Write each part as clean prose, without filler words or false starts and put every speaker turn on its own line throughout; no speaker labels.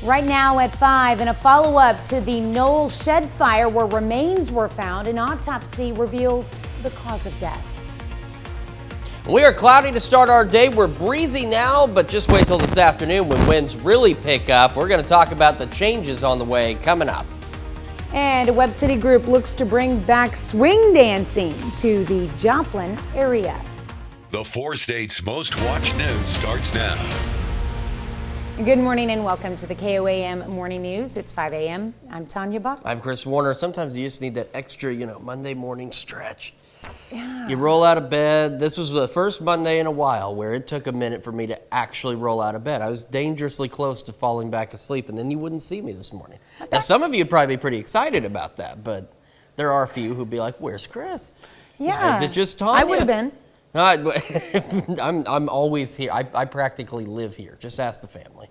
Right now at 5, in a follow-up to the Knoll shed fire where remains were found, an autopsy reveals the cause of death.
We are cloudy to start our day. We're breezy now, but just wait till this afternoon when winds really pick up. We're going to talk about the changes on the way coming up.
And a Webb City group looks to bring back swing dancing to the Joplin area.
The 4 states' most watched news starts now.
Good morning and welcome to the KOAM Morning News. It's 5 a.m. I'm Tanya Buck.
I'm Chris Warner. Sometimes you just need that extra, Monday morning stretch. Yeah. You roll out of bed. This was the first Monday in a while where it took a minute for me to actually roll out of bed. I was dangerously close to falling back asleep, and then you wouldn't see me this morning. Now, some of you would probably be pretty excited about that, but there are a few who'd be like, "Where's Chris?
Yeah.
Is it just Tanya?"
I would have been.
I'm always here. I practically live here. Just ask the family.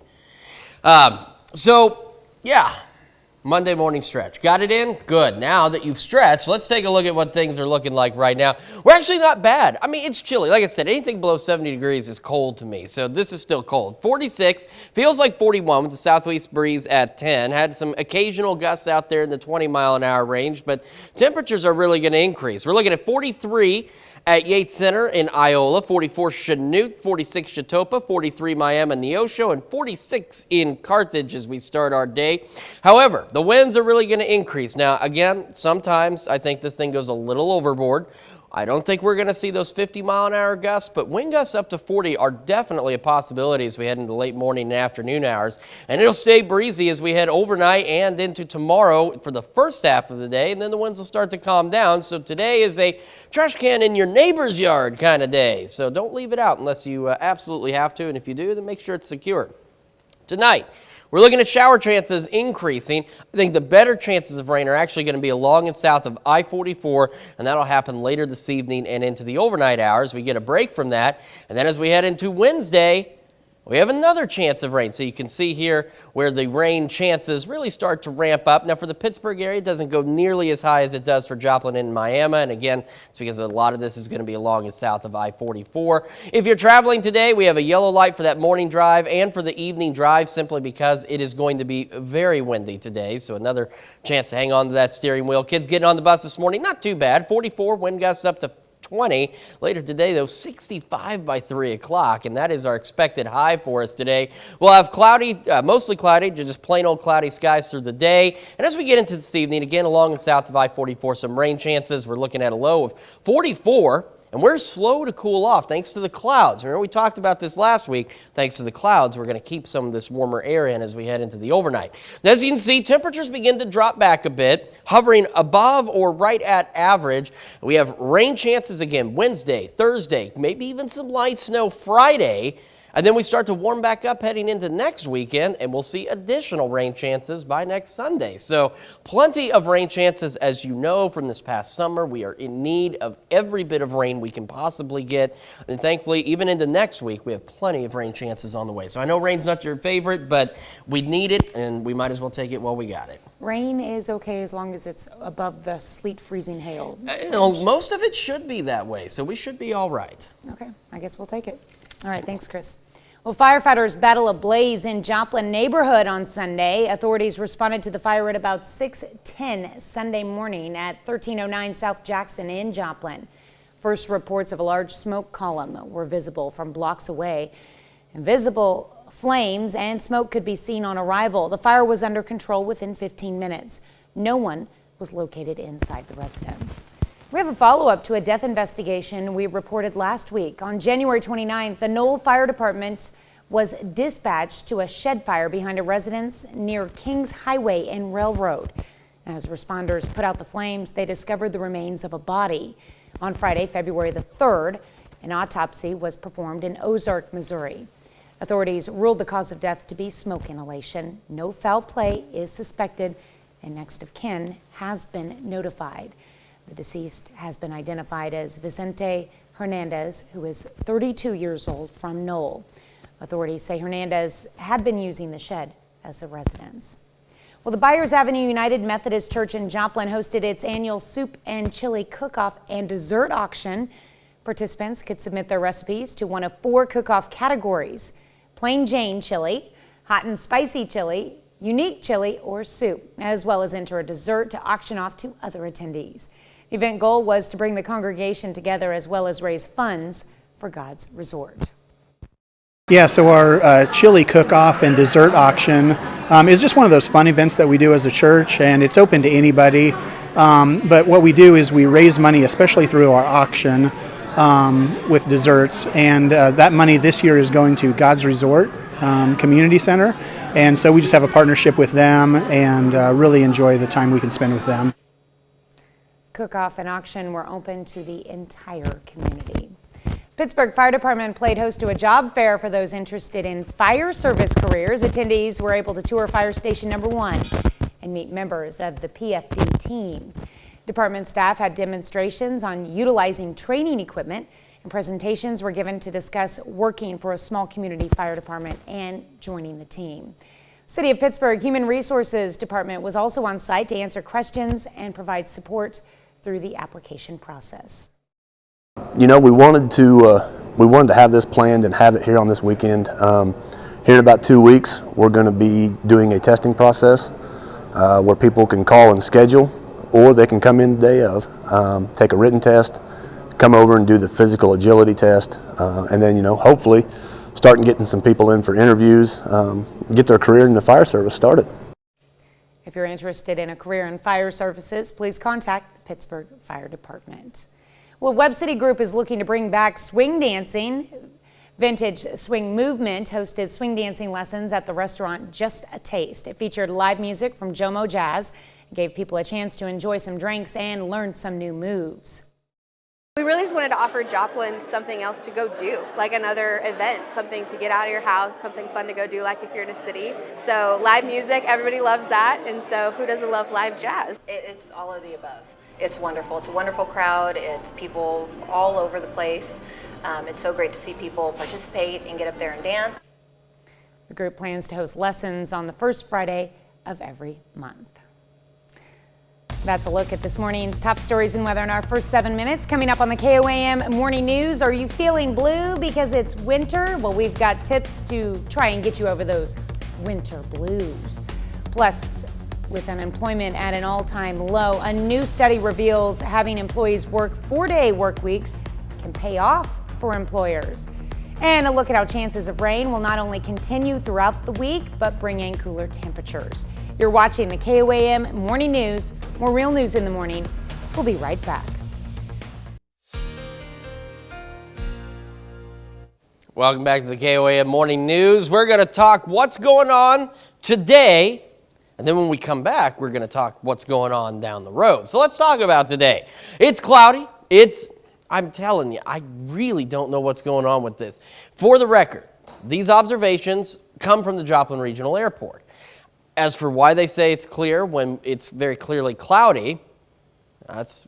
Monday morning stretch. Got it in? Good. Now that you've stretched, let's take a look at what things are looking like right now. We're actually not bad. I mean, it's chilly. Like I said, anything below 70 degrees is cold to me, so this is still cold. 46, feels like 41 with the southwest breeze at 10. Had some occasional gusts out there in the 20-mile-an-hour range, but temperatures are really going to increase. We're looking at 43 at Yates Center in Iola, 44 Chanute, 46 Chatopa, 43 Miami Neosho, and 46 in Carthage as we start our day. However, the winds are really going to increase. Now, again, sometimes I think this thing goes a little overboard. I don't think we're going to see those 50-mile-an-hour gusts, but wind gusts up to 40 are definitely a possibility as we head into late morning and afternoon hours. And it'll stay breezy as we head overnight and into tomorrow for the first half of the day, and then the winds will start to calm down. So today is a trash can in your neighbor's yard kind of day. So don't leave it out unless you absolutely have to, and if you do, then make sure it's secure. Tonight, we're looking at shower chances increasing. I think the better chances of rain are actually going to be along and south of I-44, and that'll happen later this evening and into the overnight hours. We get a break from that, and then as we head into Wednesday, we have another chance of rain. So you can see here where the rain chances really start to ramp up. Now for the Pittsburgh area, it doesn't go nearly as high as it does for Joplin and Miami. And again, it's because a lot of this is going to be along and south of I-44. If you're traveling today, we have a yellow light for that morning drive and for the evening drive simply because it is going to be very windy today. So another chance to hang on to that steering wheel. Kids getting on the bus this morning, not too bad. 44, wind gusts up to 20. Later today, though, 65 by 3 o'clock, and that is our expected high for us today. We'll have cloudy, mostly cloudy, just plain old cloudy skies through the day. And as we get into this evening, again, along and south of I-44, some rain chances. We're looking at a low of 44. And we're slow to cool off thanks to the clouds. Remember, we talked about this last week. Thanks to the clouds, we're going to keep some of this warmer air in as we head into the overnight. Now, as you can see, temperatures begin to drop back a bit, hovering above or right at average. We have rain chances again Wednesday, Thursday, maybe even some light snow Friday. And then we start to warm back up heading into next weekend, and we'll see additional rain chances by next Sunday. So plenty of rain chances, as you know from this past summer. We are in need of every bit of rain we can possibly get. And thankfully, even into next week, we have plenty of rain chances on the way. So I know rain's not your favorite, but we need it, and we might as well take it while we got it.
Rain is okay as long as it's above the sleet, freezing hail.
Most of it should be that way, so we should be all right.
Okay, I guess we'll take it. All right, thanks, Chris. Well, firefighters battle a blaze in Joplin neighborhood on Sunday. Authorities responded to the fire at about 6:10 Sunday morning at 1309 South Jackson in Joplin. First reports of a large smoke column were visible from blocks away. Invisible flames and smoke could be seen on arrival. The fire was under control within 15 minutes. No one was located inside the residence. We have a follow-up to a death investigation we reported last week. On January 29th, the Knoll Fire Department was dispatched to a shed fire behind a residence near Kings Highway and Railroad. As responders put out the flames, they discovered the remains of a body. On Friday, February the 3rd, an autopsy was performed in Ozark, Missouri. Authorities ruled the cause of death to be smoke inhalation. No foul play is suspected, and next of kin has been notified. The deceased has been identified as Vicente Hernandez, who is 32 years old, from Knoll. Authorities say Hernandez had been using the shed as a residence. Well, the Byers Avenue United Methodist Church in Joplin hosted its annual soup and chili cook-off and dessert auction. Participants could submit their recipes to one of 4 cook-off categories: plain Jane chili, hot and spicy chili, unique chili or soup, as well as enter a dessert to auction off to other attendees. The event goal was to bring the congregation together as well as raise funds for God's resort.
Yeah, so our chili cook-off and dessert auction is just one of those fun events that we do as a church, and it's open to anybody. But what we do is we raise money, especially through our auction with desserts, and that money this year is going to God's Resort Community Center, and so we just have a partnership with them and really enjoy the time we can spend with them.
Cook-off and auction were open to the entire community. Pittsburgh Fire Department played host to a job fair for those interested in fire service careers. Attendees were able to tour Fire Station Number 1 and meet members of the PFD team. Department staff had demonstrations on utilizing training equipment, and presentations were given to discuss working for a small community fire department and joining the team. City of Pittsburgh Human Resources Department was also on site to answer questions and provide support through the application process.
You know, we wanted to have this planned and have it here on this weekend. Here in about 2 weeks, we're going to be doing a testing process where people can call and schedule, or they can come in the day of, take a written test, come over and do the physical agility test, and then, you know, hopefully starting getting some people in for interviews, get their career in the fire service started.
If you're interested in a career in fire services, please contact the Pittsburgh Fire Department. Well, Webb City Group is looking to bring back swing dancing. Vintage Swing Movement hosted swing dancing lessons at the restaurant Just a Taste. It featured live music from Jomo Jazz and gave people a chance to enjoy some drinks and learn some new moves.
We really just wanted to offer Joplin something else to go do, like another event, something to get out of your house, something fun to go do like if you're in a city. So live music, everybody loves that, and so who doesn't love live jazz?
It's all of the above. It's wonderful. It's a wonderful crowd. It's people all over the place. It's so great to see people participate and get up there and dance.
The group plans to host lessons on the first Friday of every month. That's a look at this morning's top stories and weather in our first 7 minutes. Coming up on the KOAM Morning News, are you feeling blue because it's winter? Well, we've got tips to try and get you over those winter blues. Plus, with unemployment at an all-time low, a new study reveals having employees work 4-day work weeks can pay off for employers. And a look at how chances of rain will not only continue throughout the week, but bring in cooler temperatures. You're watching the KOAM Morning News. More real news in the morning. We'll be right back.
Welcome back to the KOAM Morning News. We're going to talk what's going on today, and then when we come back, we're going to talk what's going on down the road. So let's talk about today. It's cloudy. I'm telling you, I really don't know what's going on with this. For the record, these observations come from the Joplin Regional Airport. As for why they say it's clear when it's very clearly cloudy, let's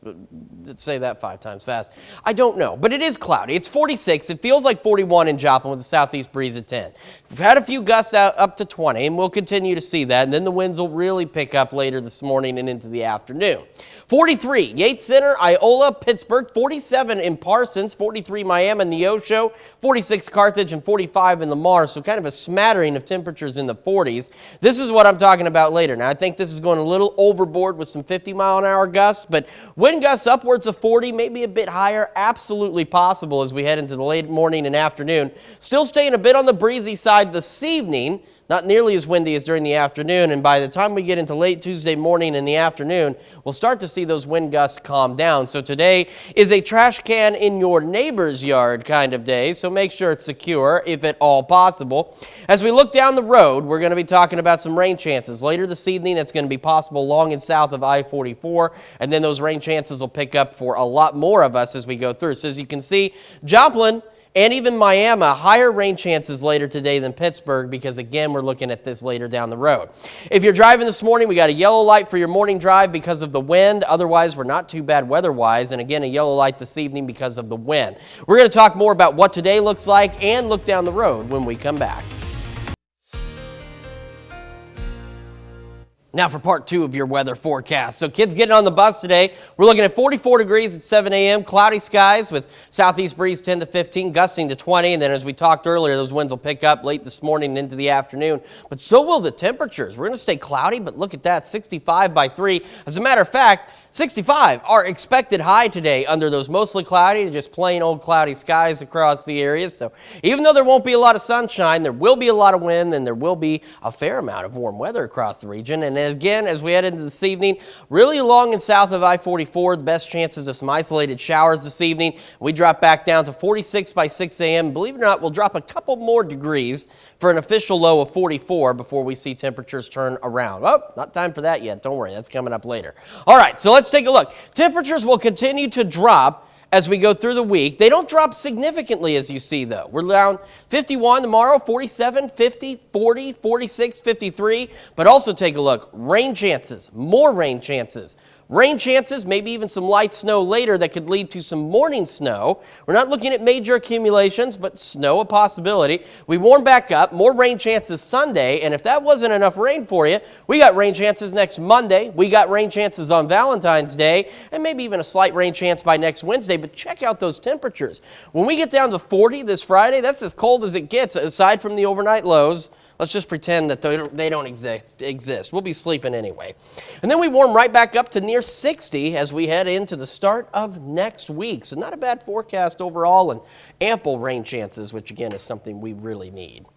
say that 5 times fast. I don't know, but it is cloudy. It's 46. It feels like 41 in Joplin with a southeast breeze at 10. We've had a few gusts out up to 20, and we'll continue to see that, and then the winds will really pick up later this morning and into the afternoon. 43, Yates Center, Iola, Pittsburgh. 47 in Parsons, 43 Miami, Neosho, 46 Carthage, and 45 in Lamar. So kind of a smattering of temperatures in the 40s. This is what I'm talking about later. Now, I think this is going a little overboard with some 50-mile-an-hour gusts, but wind gusts upwards of 40, maybe a bit higher, absolutely possible as we head into the late morning and afternoon. Still staying a bit on the breezy side this evening. Not nearly as windy as during the afternoon, and by the time we get into late Tuesday morning and the afternoon, we'll start to see those wind gusts calm down. So today is a trash can in your neighbor's yard kind of day, so make sure it's secure if at all possible. As we look down the road, we're going to be talking about some rain chances. Later this evening, it's going to be possible along and south of I-44, and then those rain chances will pick up for a lot more of us as we go through. So as you can see, Joplin and even Miami, higher rain chances later today than Pittsburgh because, again, we're looking at this later down the road. If you're driving this morning, we got a yellow light for your morning drive because of the wind. Otherwise, we're not too bad weather-wise. And, again, a yellow light this evening because of the wind. We're going to talk more about what today looks like and look down the road when we come back. Now for part 2 of your weather forecast. So kids getting on the bus today, we're looking at 44 degrees at 7 a.m., cloudy skies with southeast breeze 10 to 15, gusting to 20. And then as we talked earlier, those winds will pick up late this morning and into the afternoon. But so will the temperatures. We're going to stay cloudy, but look at that, 65 by 3. As a matter of fact, 65, our expected high today under those mostly cloudy to just plain old cloudy skies across the area. So even though there won't be a lot of sunshine, there will be a lot of wind and there will be a fair amount of warm weather across the region. And again, as we head into this evening, really along and south of I-44, the best chances of some isolated showers this evening. We drop back down to 46 by 6 a.m. Believe it or not, we'll drop a couple more degrees for an official low of 44 before we see temperatures turn around. Oh, not time for that yet. Don't worry, that's coming up later. All right, so let's take a look. Temperatures will continue to drop as we go through the week. They don't drop significantly, as you see, though. We're down 51 tomorrow, 47, 50, 40, 46, 53. But also take a look. Rain chances, more rain chances. Rain chances, maybe even some light snow later that could lead to some morning snow. We're not looking at major accumulations, but snow a possibility. We warm back up, more rain chances Sunday, and if that wasn't enough rain for you, we got rain chances next Monday. We got rain chances on Valentine's Day, and maybe even a slight rain chance by next Wednesday, but check out those temperatures. When we get down to 40 this Friday, that's as cold as it gets, aside from the overnight lows. Let's just pretend that they don't exist. We'll be sleeping anyway. And then we warm right back up to near 60 as we head into the start of next week. So not a bad forecast overall and ample rain chances, which again is something we really need.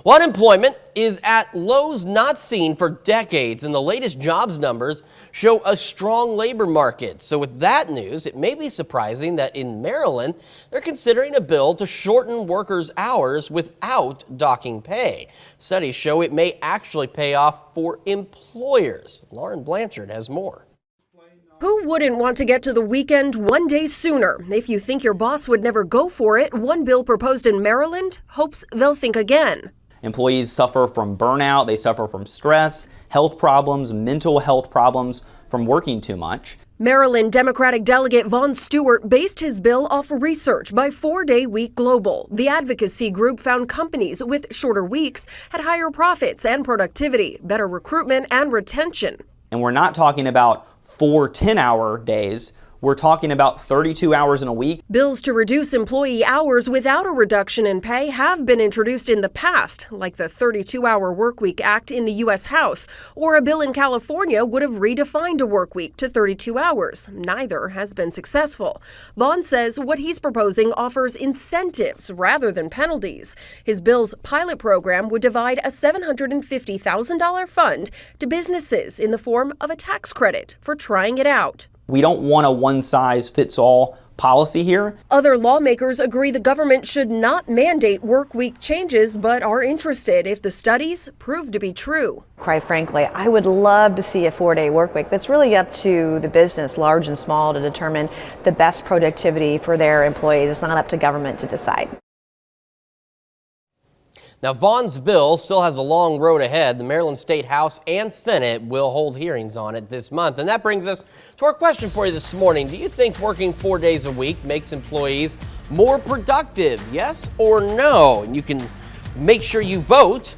Well, unemployment is at lows not seen for decades, and the latest jobs numbers show a strong labor market. So with that news, it may be surprising that in Maryland, they're considering a bill to shorten workers' hours without docking pay. Studies show it may actually pay off for employers. Lauren Blanchard has more.
Who wouldn't want to get to the weekend one day sooner? If you think your boss would never go for it, one bill proposed in Maryland hopes they'll think again.
Employees suffer from burnout, they suffer from stress, health problems, mental health problems from working too much.
Maryland Democratic Delegate Vaughn Stewart based his bill off research by 4-Day Week Global. The advocacy group found companies with shorter weeks had higher profits and productivity, better recruitment and retention.
And we're not talking about 4 10-hour days. We're talking about 32 hours in a week.
Bills to reduce employee hours without a reduction in pay have been introduced in the past, like the 32-Hour Workweek Act in the U.S. House, or a bill in California would have redefined a work week to 32 hours. Neither has been successful. Vaughn says what he's proposing offers incentives rather than penalties. His bill's pilot program would divide a $750,000 fund to businesses in the form of a tax credit for trying it out.
We don't want a one-size-fits-all policy here.
Other lawmakers agree the government should not mandate work week changes, but are interested if the studies prove to be true.
Quite frankly, I would love to see a 4-day work week. That's really up to the business, large and small, to determine the best productivity for their employees. It's not up to government to decide.
Now, Vaughn's bill still has a long road ahead. The Maryland State House and Senate will hold hearings on it this month. And that brings us to our question for you this morning. Do you think working 4 days a week makes employees more productive? Yes or no? And you can make sure you vote.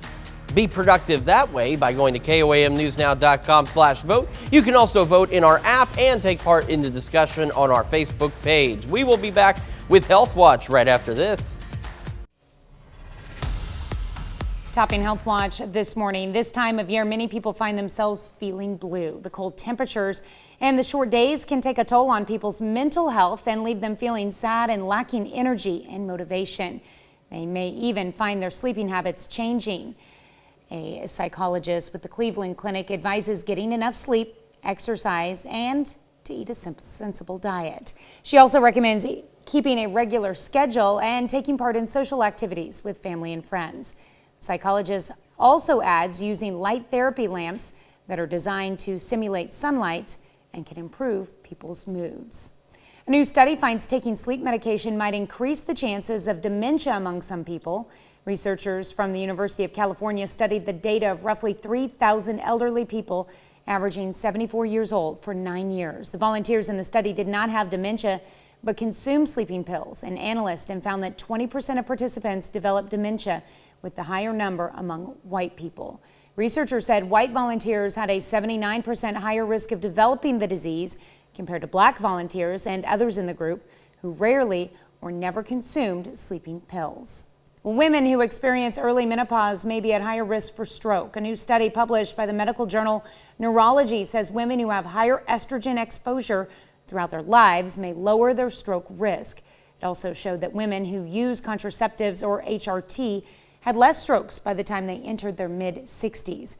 Be productive that way by going to KOAMnewsnow.com/vote. You can also vote in our app and take part in the discussion on our Facebook page. We will be back with Health Watch right after this.
Topping Health Watch this morning. This time of year, many people find themselves feeling blue. The cold temperatures and the short days can take a toll on people's mental health and leave them feeling sad and lacking energy and motivation. They may even find their sleeping habits changing. A psychologist with the Cleveland Clinic advises getting enough sleep, exercise, and to eat a sensible diet. She also recommends keeping a regular schedule and taking part in social activities with family and friends. Psychologist also adds using light therapy lamps that are designed to simulate sunlight and can improve people's moods. A new study finds taking sleep medication might increase the chances of dementia among some people. Researchers from the University of California studied the data of roughly 3,000 elderly people averaging 74 years old for 9 years. The volunteers in the study did not have dementia but consumed sleeping pills. An analyst found that 20% of participants developed dementia, with the higher number among white people. Researchers said white volunteers had a 79% higher risk of developing the disease compared to black volunteers and others in the group who rarely or never consumed sleeping pills. Women who experience early menopause may be at higher risk for stroke. A new study published by the medical journal Neurology says women who have higher estrogen exposure throughout their lives may lower their stroke risk. It also showed that women who use contraceptives or HRT had less strokes by the time they entered their mid-60s.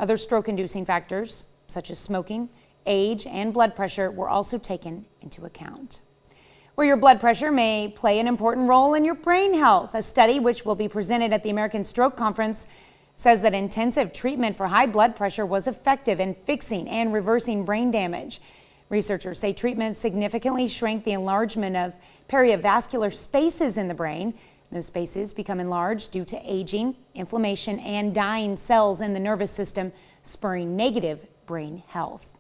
Other stroke-inducing factors, such as smoking, age, and blood pressure, were also taken into account. Well, your blood pressure may play an important role in your brain health. A study which will be presented at the American Stroke Conference says that intensive treatment for high blood pressure was effective in fixing and reversing brain damage. Researchers say treatment significantly shrank the enlargement of perivascular spaces in the brain. Those spaces become enlarged due to aging, inflammation, and dying cells in the nervous system, spurring negative brain health.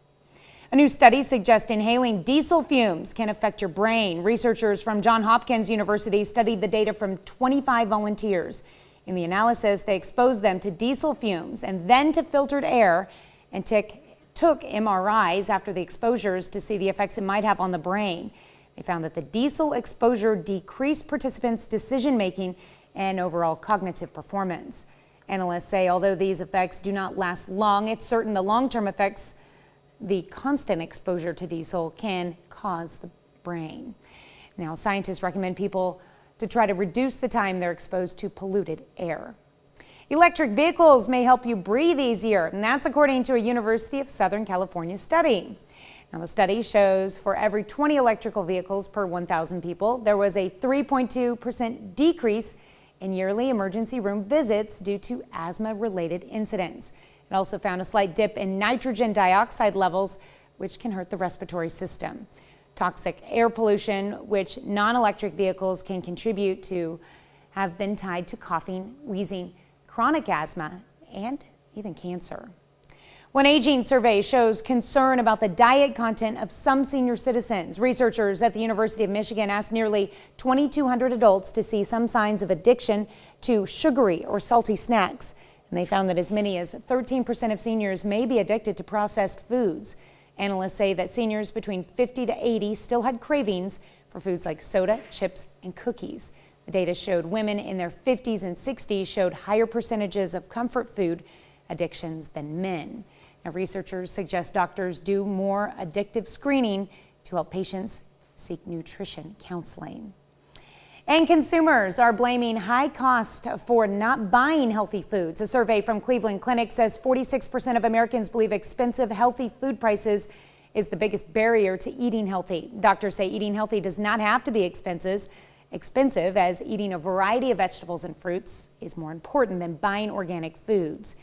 A new study suggests inhaling diesel fumes can affect your brain. Researchers from Johns Hopkins University studied the data from 25 volunteers. In the analysis, they exposed them to diesel fumes and then to filtered air and took MRIs after the exposures to see the effects it might have on the brain. They found that the diesel exposure decreased participants' decision-making and overall cognitive performance. Analysts say although these effects do not last long, it's certain the long-term effects the constant exposure to diesel can cause the brain. Now, scientists recommend people to try to reduce the time they're exposed to polluted air. Electric vehicles may help you breathe easier, and that's according to a University of Southern California study. Now, the study shows for every 20 electrical vehicles per 1,000 people, there was a 3.2% decrease in yearly emergency room visits due to asthma-related incidents. It also found a slight dip in nitrogen dioxide levels, which can hurt the respiratory system. Toxic air pollution, which non-electric vehicles can contribute to, have been tied to coughing, wheezing, chronic asthma, and even cancer. One aging survey shows concern about the diet content of some senior citizens. Researchers at the University of Michigan asked nearly 2,200 adults to see some signs of addiction to sugary or salty snacks. And they found that as many as 13% of seniors may be addicted to processed foods. Analysts say that seniors between 50 to 80 still had cravings for foods like soda, chips, and cookies. The data showed women in their 50s and 60s showed higher percentages of comfort food addictions than men. Now, researchers suggest doctors do more addictive screening to help patients seek nutrition counseling. And consumers are blaming high cost for not buying healthy foods. A survey from Cleveland Clinic says 46% of Americans believe expensive healthy food prices is the biggest barrier to eating healthy. Doctors say eating healthy does not have to be expensive, as eating a variety of vegetables and fruits is more important than buying organic foods.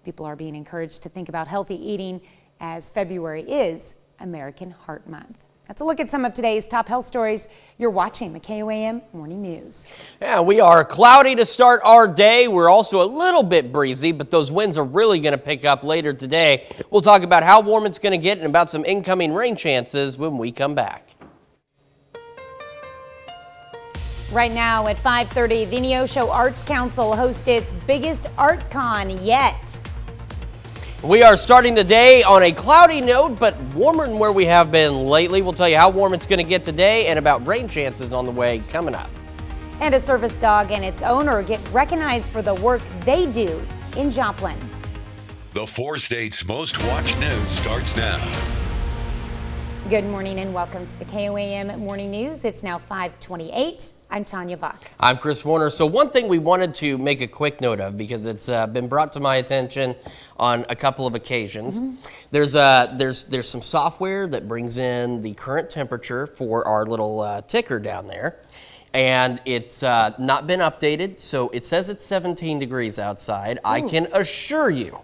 People are being encouraged to think about healthy eating as February is American Heart Month. That's a look at some of today's top health stories. You're watching the KOAM Morning News.
Yeah, we are cloudy to start our day. We're also a little bit breezy, but those winds are really going to pick up later today. We'll talk about how warm it's going to get and about some incoming rain chances when we come back.
Right now at 5:30, the Neosho Arts Council hosts its biggest art con yet.
We are starting the day on a cloudy note, but warmer than where we have been lately. We'll tell you how warm it's going to get today and about rain chances on the way coming up.
And a service dog and its owner get recognized for the work they do in Joplin.
The 4 states' most watched news starts now.
Good morning and welcome to the KOAM Morning News. It's now 5:28. I'm Tanya Bach.
I'm Chris Warner. So one thing we wanted to make a quick note of, because it's been brought to my attention on a couple of occasions. There's some software that brings in the current temperature for our little ticker down there. And it's not been updated, so it says it's 17 degrees outside. Ooh. I can assure you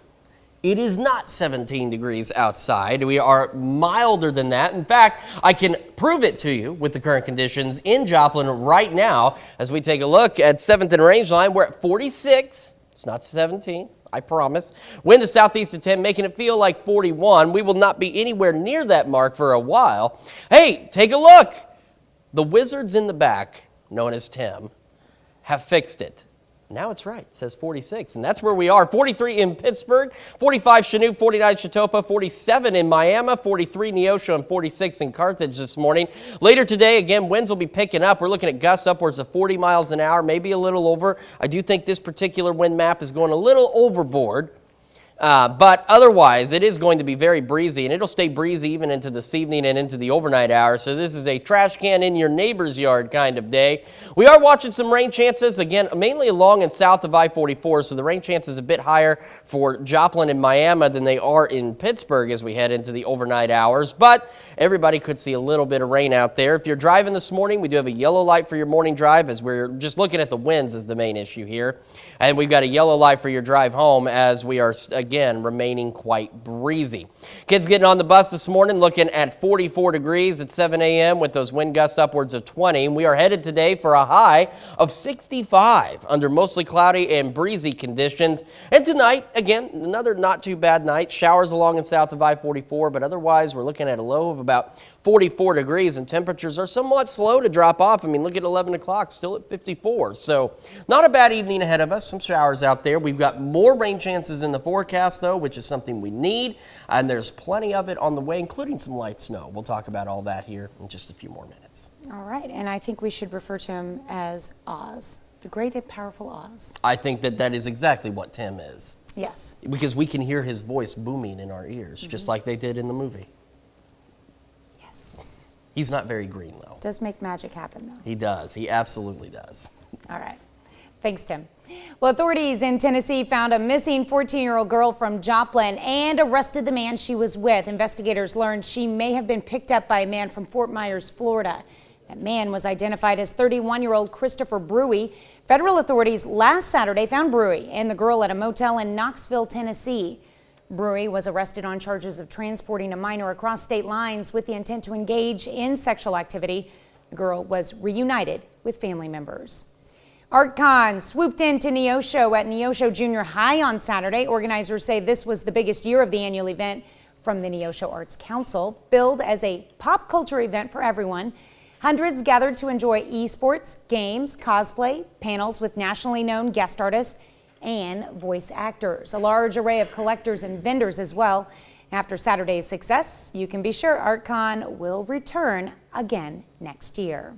it is not 17 degrees outside. We are milder than that. In fact, I can prove it to you with the current conditions in Joplin right now. As we take a look at 7th and Rangeline, we're at 46. It's not 17, I promise. Wind to southeast of 10, making it feel like 41. We will not be anywhere near that mark for a while. Hey, take a look. The wizards in the back, known as Tim, have fixed it. Now it's right. It says 46, and that's where we are. 43 in Pittsburgh, 45 Chinook, 49 Chetopa, 47 in Miami, 43 Neosho, and 46 in Carthage this morning. Later today, again, winds will be picking up. We're looking at gusts upwards of 40 miles an hour, maybe a little over. I do think this particular wind map is going a little overboard. But otherwise, it is going to be very breezy, and it'll stay breezy even into this evening and into the overnight hours. So this is a trash can in your neighbor's yard kind of day. We are watching some rain chances, again, mainly along and south of I-44, so the rain chances a bit higher for Joplin and Miami than they are in Pittsburgh as we head into the overnight hours. But everybody could see a little bit of rain out there. If you're driving this morning, we do have a yellow light for your morning drive, as we're just looking at the winds is the main issue here. And we've got a yellow light for your drive home as we are, again, remaining quite breezy. Kids getting on the bus this morning looking at 44 degrees at 7 a.m. with those wind gusts upwards of 20. We are headed today for a high of 65 under mostly cloudy and breezy conditions. And tonight, again, another not too bad night. Showers along and south of I-44, but otherwise we're looking at a low of about 44 degrees, and temperatures are somewhat slow to drop off. I mean, look at 11 o'clock, still at 54. So not a bad evening ahead of us. Some showers out there. We've got more rain chances in the forecast, though, which is something we need. And there's plenty of it on the way, including some light snow. We'll talk about all that here in just a few more minutes.
All right. And I think we should refer to him as Oz, the great and powerful Oz.
I think that that is exactly what Tim is.
Yes.
Because we can hear his voice booming in our ears, just like they did in the movie. He's not very green, though.
Does make magic happen, though.
He does. He absolutely does.
All right. Thanks, Tim. Well, authorities in Tennessee found a missing 14-year-old girl from Joplin and arrested the man she was with. Investigators learned she may have been picked up by a man from Fort Myers, Florida. That man was identified as 31-year-old Christopher Brewy. Federal authorities last Saturday found Brewy and the girl at a motel in Knoxville, Tennessee. Brewy was arrested on charges of transporting a minor across state lines with the intent to engage in sexual activity. The girl was reunited with family members. ArtCon swooped into Neosho at Neosho Junior High on Saturday. Organizers say this was the biggest year of the annual event from the Neosho Arts Council. Billed as a pop culture event for everyone, hundreds gathered to enjoy esports, games, cosplay, panels with nationally known guest artists, and voice actors. A large array of collectors and vendors as well. After Saturday's success, you can be sure ArtCon will return again next year.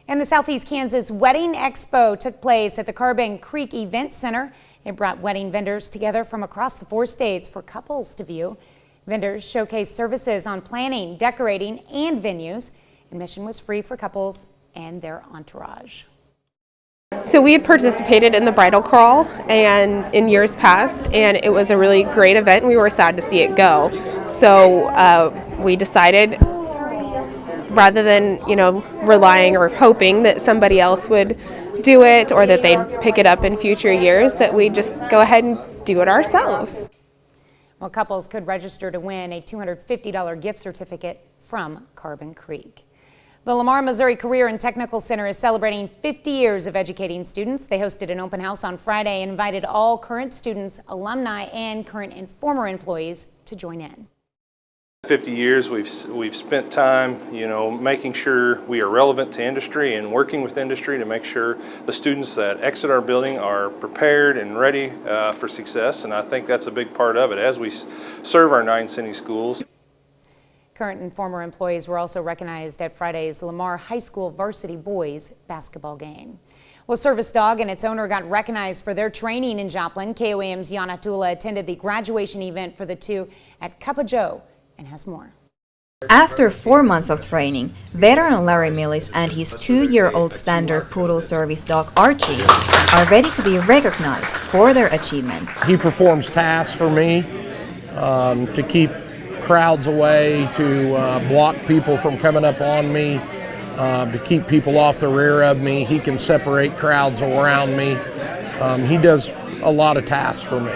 And the Southeast Kansas Wedding Expo took place at the Carbon Creek Event Center. It brought wedding vendors together from across the 4 states for couples to view. Vendors showcased services on planning, decorating, and venues. Admission was free for couples and their entourage.
So we had participated in the bridal crawl and in years past, and it was a really great event. We were sad to see it go. So we decided, rather than relying or hoping that somebody else would do it or that they'd pick it up in future years, that we just go ahead and do it ourselves.
Well, couples could register to win a $250 gift certificate from Carbon Creek. The Lamar, Missouri Career and Technical Center is celebrating 50 years of educating students. They hosted an open house on Friday and invited all current students, alumni, and current and former employees to join in.
50 years we've spent time, making sure we are relevant to industry and working with industry to make sure the students that exit our building are prepared and ready for success. And I think that's a big part of it as we serve our 9 city schools.
Current and former employees were also recognized at Friday's Lamar High School varsity boys basketball game. Well, Service Dog and its owner got recognized for their training in Joplin. KOAM's Yana Tula attended the graduation event for the two at Cup of Joe and has more.
After 4 months of training, veteran Larry Millis and his 2-year-old standard poodle service dog Archie are ready to be recognized for their achievement.
He performs tasks for me to keep crowds away, to block people from coming up on me, to keep people off the rear of me. He can separate crowds around me. He does a lot of tasks for me.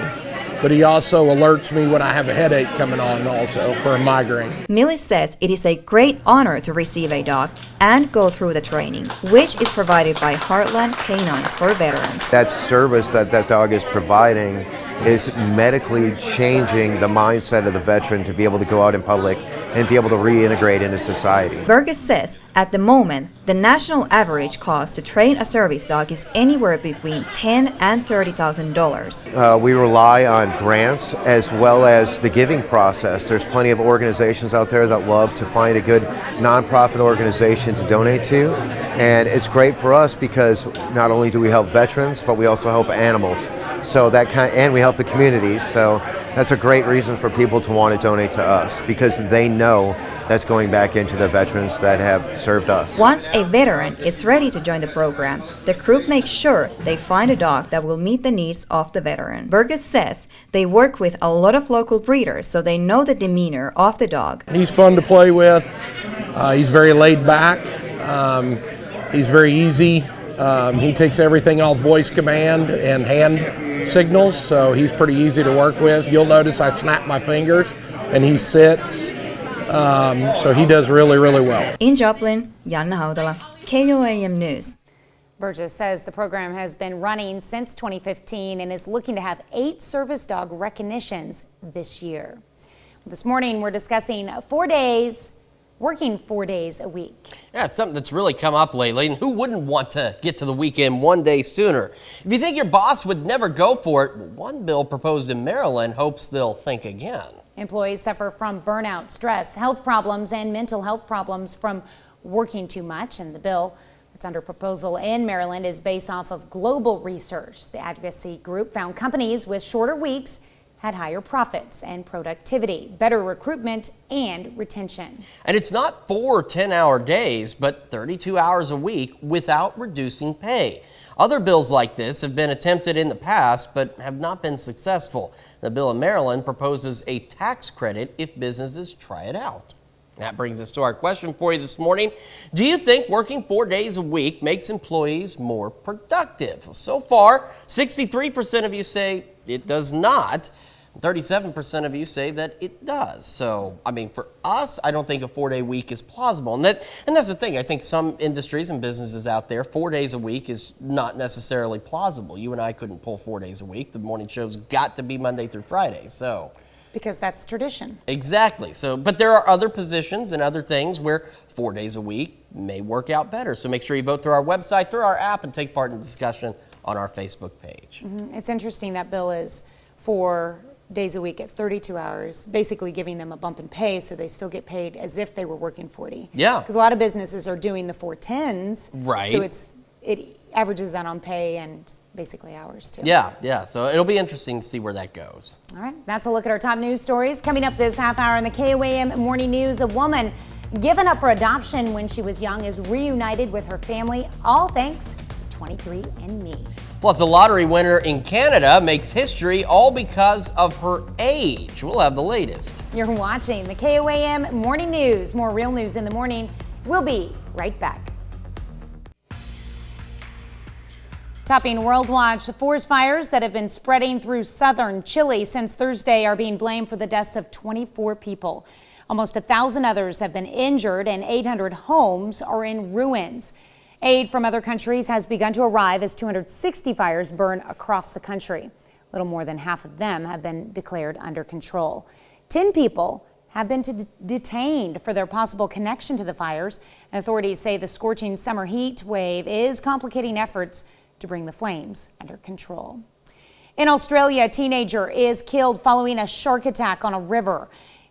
But he also alerts me when I have a headache coming on also for a migraine.
Millis says it is a great honor to receive a dog and go through the training, which is provided by Heartland Canines for Veterans.
That service that dog is providing is medically changing the mindset of the veteran to be able to go out in public and be able to reintegrate into society.
Burgess says at the moment, the national average cost to train a service dog is anywhere between $10,000 and $30,000.
We rely on grants as well as the giving process. There's plenty of organizations out there that love to find a good nonprofit organization to donate to, and it's great for us because not only do we help veterans, but we also help animals. So and we help the communities. So that's a great reason for people to want to donate to us because they know that's going back into the veterans that have served us.
Once a veteran is ready to join the program, the group makes sure they find a dog that will meet the needs of the veteran. Burgess says they work with a lot of local breeders, so they know the demeanor of the dog.
He's fun to play with. He's very laid back. He's very easy. He takes everything off voice command and hand signals, so he's pretty easy to work with. You'll notice I snap my fingers and he sits, so he does really, really well.
In Joplin, Janna Hautala, KOAM News.
Burgess says the program has been running since 2015 and is looking to have 8 service dog recognitions this year. This morning we're discussing working 4 days a week.
Yeah, it's something that's really come up lately, and who wouldn't want to get to the weekend one day sooner? If you think your boss would never go for it, one bill proposed in Maryland hopes they'll think again.
Employees suffer from burnout, stress, health problems, and mental health problems from working too much, and the bill that's under proposal in Maryland is based off of global research. The advocacy group found companies with shorter weeks had higher profits and productivity, better recruitment and retention.
And it's not 4 10-hour days, but 32 hours a week without reducing pay. Other bills like this have been attempted in the past, but have not been successful. The bill in Maryland proposes a tax credit if businesses try it out. That brings us to our question for you this morning. Do you think working 4 days a week makes employees more productive? So far, 63% of you say it does not. 37% of you say that it does. So, I mean, for us, I don't think a 4-day week is plausible. And that's the thing. I think some industries and businesses out there, 4 days a week is not necessarily plausible. You and I couldn't pull 4 days a week. The morning show's got to be Monday through Friday. So,
because that's tradition.
Exactly. So, but there are other positions and other things where 4 days a week may work out better. So make sure you vote through our website, through our app, and take part in the discussion on our Facebook page.
It's interesting that bill is 4 days a week at 32 hours, basically giving them a bump in pay so they still get paid as if they were working 40.
Yeah.
Because a lot of businesses are doing the 410s.
Right.
So it averages out on pay and basically hours too.
Yeah. So it'll be interesting to see where that goes.
All right. That's a look at our top news stories. Coming up this half hour in the KOAM Morning News, a woman given up for adoption when she was young is reunited with her family, all thanks to 23andMe.
Plus, a lottery winner in Canada makes history all because of her age. We'll have the latest.
You're watching the KOAM Morning News. More real news in the morning. We'll be right back. Topping World Watch, the forest fires that have been spreading through southern Chile since Thursday are being blamed for the deaths of 24 people. Almost 1,000 others have been injured and 800 homes are in ruins. Aid from other countries has begun to arrive as 260 fires burn across the country. Little more than half of them have been declared under control. 10 people have been detained for their possible connection to the fires. Authorities say the scorching summer heat wave is complicating efforts to bring the flames under control. In Australia, a teenager is killed following a shark attack on a river.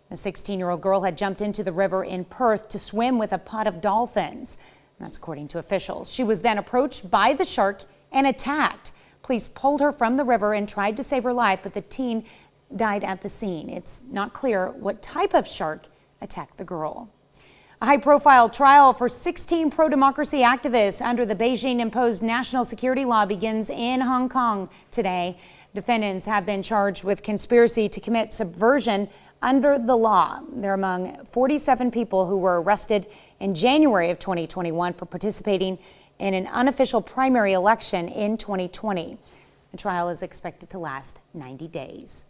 The 16-year-old girl had jumped into the river in Perth to swim with a pod of dolphins. That's according to officials. She was then approached by the shark and attacked. Police pulled her from the river and tried to save her life, but the teen died at the scene. It's not clear what type of shark attacked the girl. A high-profile trial for 16 pro-democracy activists under the Beijing-imposed national security law begins in Hong Kong today. Defendants have been charged with conspiracy to commit subversion under the law. They're among 47 people who were arrested in January of 2021 for participating in an unofficial primary election in 2020. The trial is expected to last 90 days.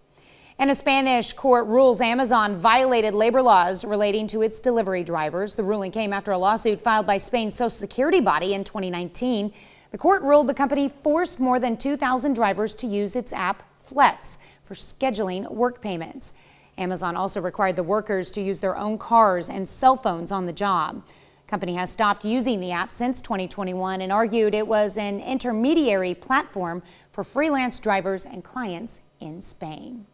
And a Spanish court rules Amazon violated labor laws relating to its delivery drivers. The ruling came after a lawsuit filed by Spain's Social Security body in 2019. The court ruled the company forced more than 2,000 drivers to use its app Flex for scheduling work payments. Amazon also required the workers to use their own cars and cell phones on the job. The company has stopped using the app since 2021 and argued it was an intermediary platform for freelance drivers and clients in Spain.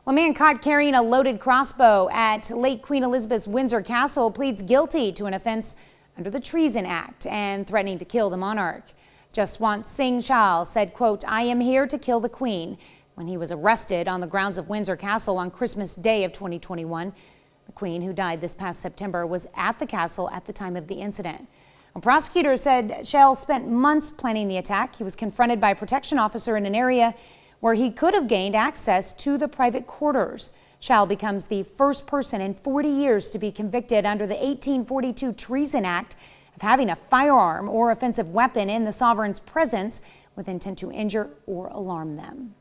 A man caught carrying a loaded crossbow at Lake Queen Elizabeth's Windsor Castle pleads guilty to an offense under the Treason Act and threatening to kill the monarch. Jaswant Singh Chahal said, quote, "I am here to kill the Queen," when he was arrested on the grounds of Windsor Castle on Christmas Day of 2021. The Queen, who died this past September, was at the castle at the time of the incident. A prosecutor said Chahal spent months planning the attack. He was confronted by a protection officer in an area where he could have gained access to the private quarters. Chahal becomes the first person in 40 years to be convicted under the 1842 Treason Act of having a firearm or offensive weapon in the sovereign's presence with intent to injure or alarm them.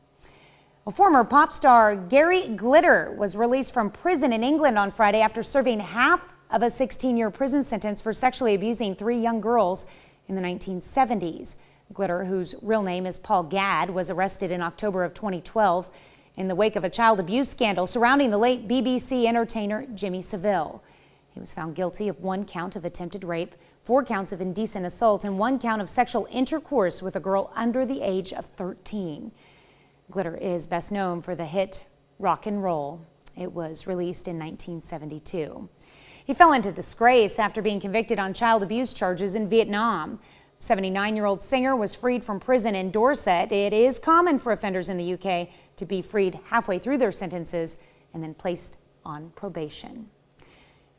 A former pop star Gary Glitter was released from prison in England on Friday after serving half of a 16-year prison sentence for sexually abusing 3 young girls in the 1970s. Glitter, whose real name is Paul Gadd, was arrested in October of 2012 in the wake of a child abuse scandal surrounding the late BBC entertainer Jimmy Savile. He was found guilty of 1 count of attempted rape, 4 counts of indecent assault, and 1 count of sexual intercourse with a girl under the age of 13. Glitter is best known for the hit Rock and Roll. It was released in 1972. He fell into disgrace after being convicted on child abuse charges in Vietnam. 79-year-old singer was freed from prison in Dorset. It is common for offenders in the UK to be freed halfway through their sentences and then placed on probation.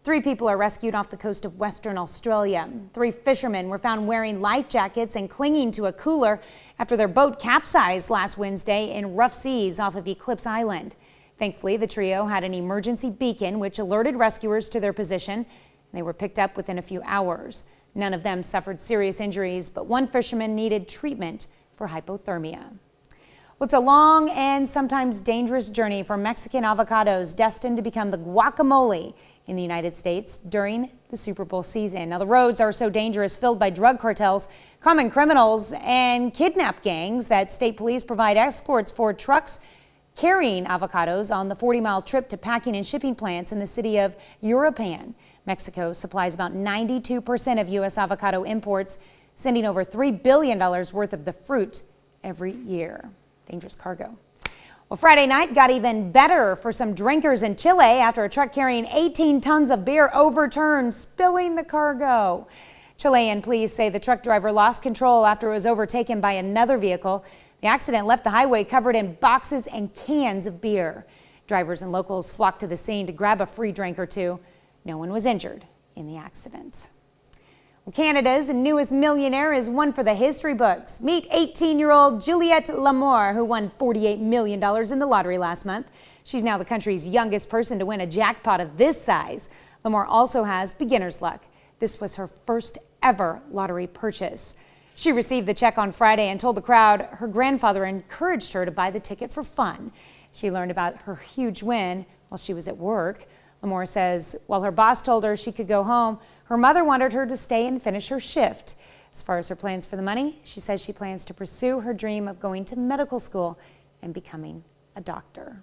3 people are rescued off the coast of Western Australia. 3 fishermen were found wearing life jackets and clinging to a cooler after their boat capsized last Wednesday in rough seas off of Eclipse Island. Thankfully, the trio had an emergency beacon which alerted rescuers to their position. They were picked up within a few hours. None of them suffered serious injuries, but 1 fisherman needed treatment for hypothermia. Well, it's a long and sometimes dangerous journey for Mexican avocados destined to become the guacamole in the United States during the Super Bowl season. Now, the roads are so dangerous, filled by drug cartels, common criminals, and kidnap gangs that state police provide escorts for trucks carrying avocados on the 40-mile trip to packing and shipping plants in the city of Uruapan. Mexico supplies about 92% of U.S. avocado imports, sending over $3 billion worth of the fruit every year. Dangerous cargo. Well, Friday night got even better for some drinkers in Chile after a truck carrying 18 tons of beer overturned, spilling the cargo. Chilean police say the truck driver lost control after it was overtaken by another vehicle. The accident left the highway covered in boxes and cans of beer. Drivers and locals flocked to the scene to grab a free drink or 2. No one was injured in the accident. Well, Canada's newest millionaire is one for the history books. Meet 18-year-old Juliette Lamour, who won $48 million in the lottery last month. She's now the country's youngest person to win a jackpot of this size. Lamour also has beginner's luck. This was her first ever lottery purchase. She received the check on Friday and told the crowd her grandfather encouraged her to buy the ticket for fun. She learned about her huge win while she was at work. Lamour says while her boss told her she could go home, her mother wanted her to stay and finish her shift. As far as her plans for the money, she says she plans to pursue her dream of going to medical school and becoming a doctor.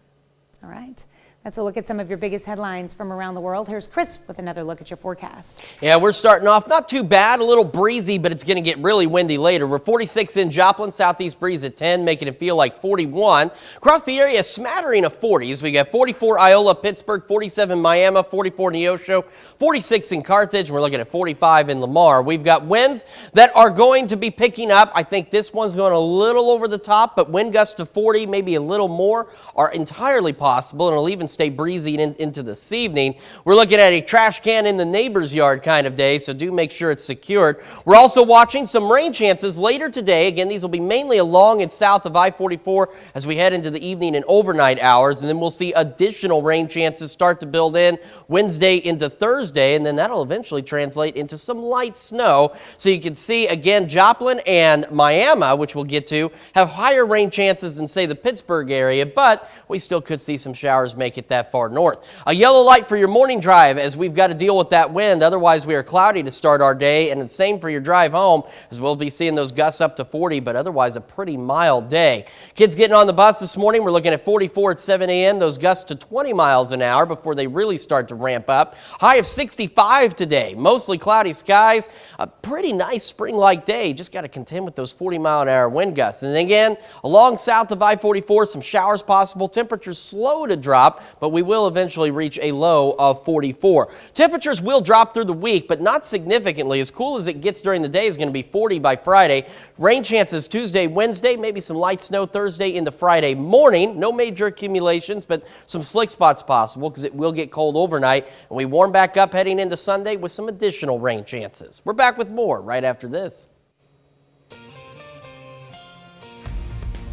All right. That's a look at some of your biggest headlines from around the world. Here's Chris with another look at your forecast.
Yeah, we're starting off not too bad, a little breezy, but it's going to get really windy later. We're 46 in Joplin, southeast breeze at 10, making it feel like 41. Across the area, a smattering of 40s. We got 44 Iola, Pittsburgh, 47 Miami, 44 Neosho, 46 in Carthage, and we're looking at 45 in Lamar. We've got winds that are going to be picking up. I think this one's going a little over the top, but wind gusts to 40, maybe a little more, are entirely possible, and it'll even stay breezy into this evening. We're looking at a trash can in the neighbor's yard kind of day, so do make sure it's secured. We're also watching some rain chances later today. Again, these will be mainly along and south of I-44 as we head into the evening and overnight hours, and then we'll see additional rain chances start to build in Wednesday into Thursday, and then that'll eventually translate into some light snow. So you can see, again, Joplin and Miami, which we'll get to, have higher rain chances than, say, the Pittsburgh area, but we still could see see some showers make it that far north. A yellow light for your morning drive as we've got to deal with that wind. Otherwise, we are cloudy to start our day, and the same for your drive home as we'll be seeing those gusts up to 40, but otherwise a pretty mild day. Kids getting on the bus this morning, we're looking at 44 at 7 a.m., those gusts to 20 miles an hour before they really start to ramp up. High of 65 today, mostly cloudy skies, a pretty nice spring-like day. Just got to contend with those 40-mile-an-hour wind gusts. And again, along south of I-44, some showers possible. Temperatures slow to drop, but we will eventually reach a low of 44. Temperatures will drop through the week, but not significantly. As cool as it gets during the day is going to be 40 by Friday. Rain chances Tuesday, Wednesday, maybe some light snow Thursday into Friday morning. No major accumulations, but some slick spots possible because it will get cold overnight. And we warm back up heading into Sunday with some additional rain chances. We're back with more right after this.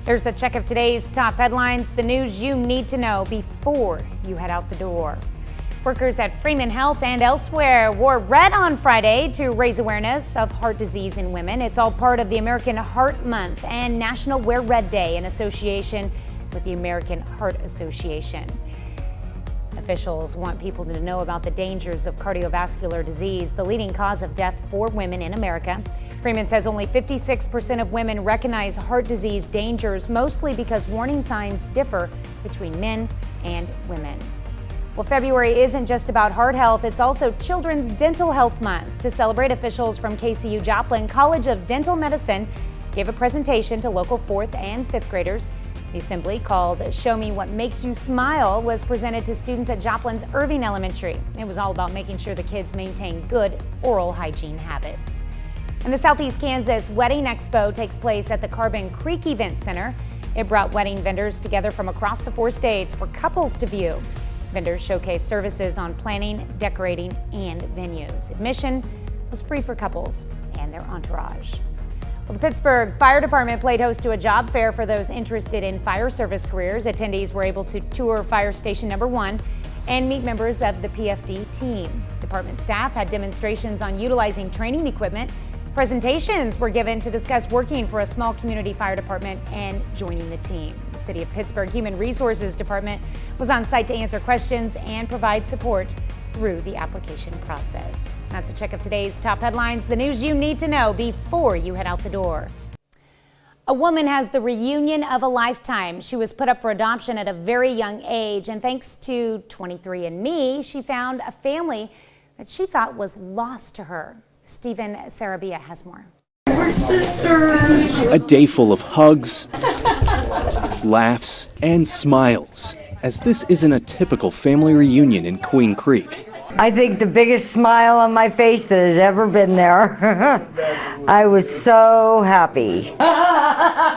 Here's a check of today's top headlines, the news you need to know before you head out the door. Workers at Freeman Health and elsewhere wore red on Friday to raise awareness of heart disease in women. It's all part of the American Heart Month and National Wear Red Day in association with the American Heart Association. Officials want people to know about the dangers of cardiovascular disease, the leading cause of death for women in America. Freeman says only 56% of women recognize heart disease dangers, mostly because warning signs differ between men and women. Well, February isn't just about heart health, it's also Children's Dental Health Month. To celebrate, officials from KCU Joplin College of Dental Medicine gave a presentation to local 4th and 5th graders. The assembly, called Show Me What Makes You Smile, was presented to students at Joplin's Irving Elementary. It was all about making sure the kids maintain good oral hygiene habits. And the Southeast Kansas Wedding Expo takes place at the Carbon Creek Event Center. It brought wedding vendors together from across the 4 states for couples to view. Vendors showcase services on planning, decorating, and venues. Admission was free for couples and their entourage. Well, the Pittsburgh Fire Department played host to a job fair for those interested in fire service careers. Attendees were able to tour Fire Station Number 1 and meet members of the PFD team. Department staff had demonstrations on utilizing training equipment. Presentations were given to discuss working for a small community fire department and joining the team. The City of Pittsburgh Human Resources Department was on site to answer questions and provide support through the application process. That's a check of today's top headlines, the news you need to know before you head out the door. A woman has the reunion of a lifetime. She was put up for adoption at a very young age, and thanks to 23andMe, she found a family that she thought was lost to her. Stephen Sarabia has more.
We're sisters. A day full of hugs, laughs, and smiles, as this isn't a typical family reunion in Queen Creek.
I think the biggest smile on my face that has ever been there. I was so happy.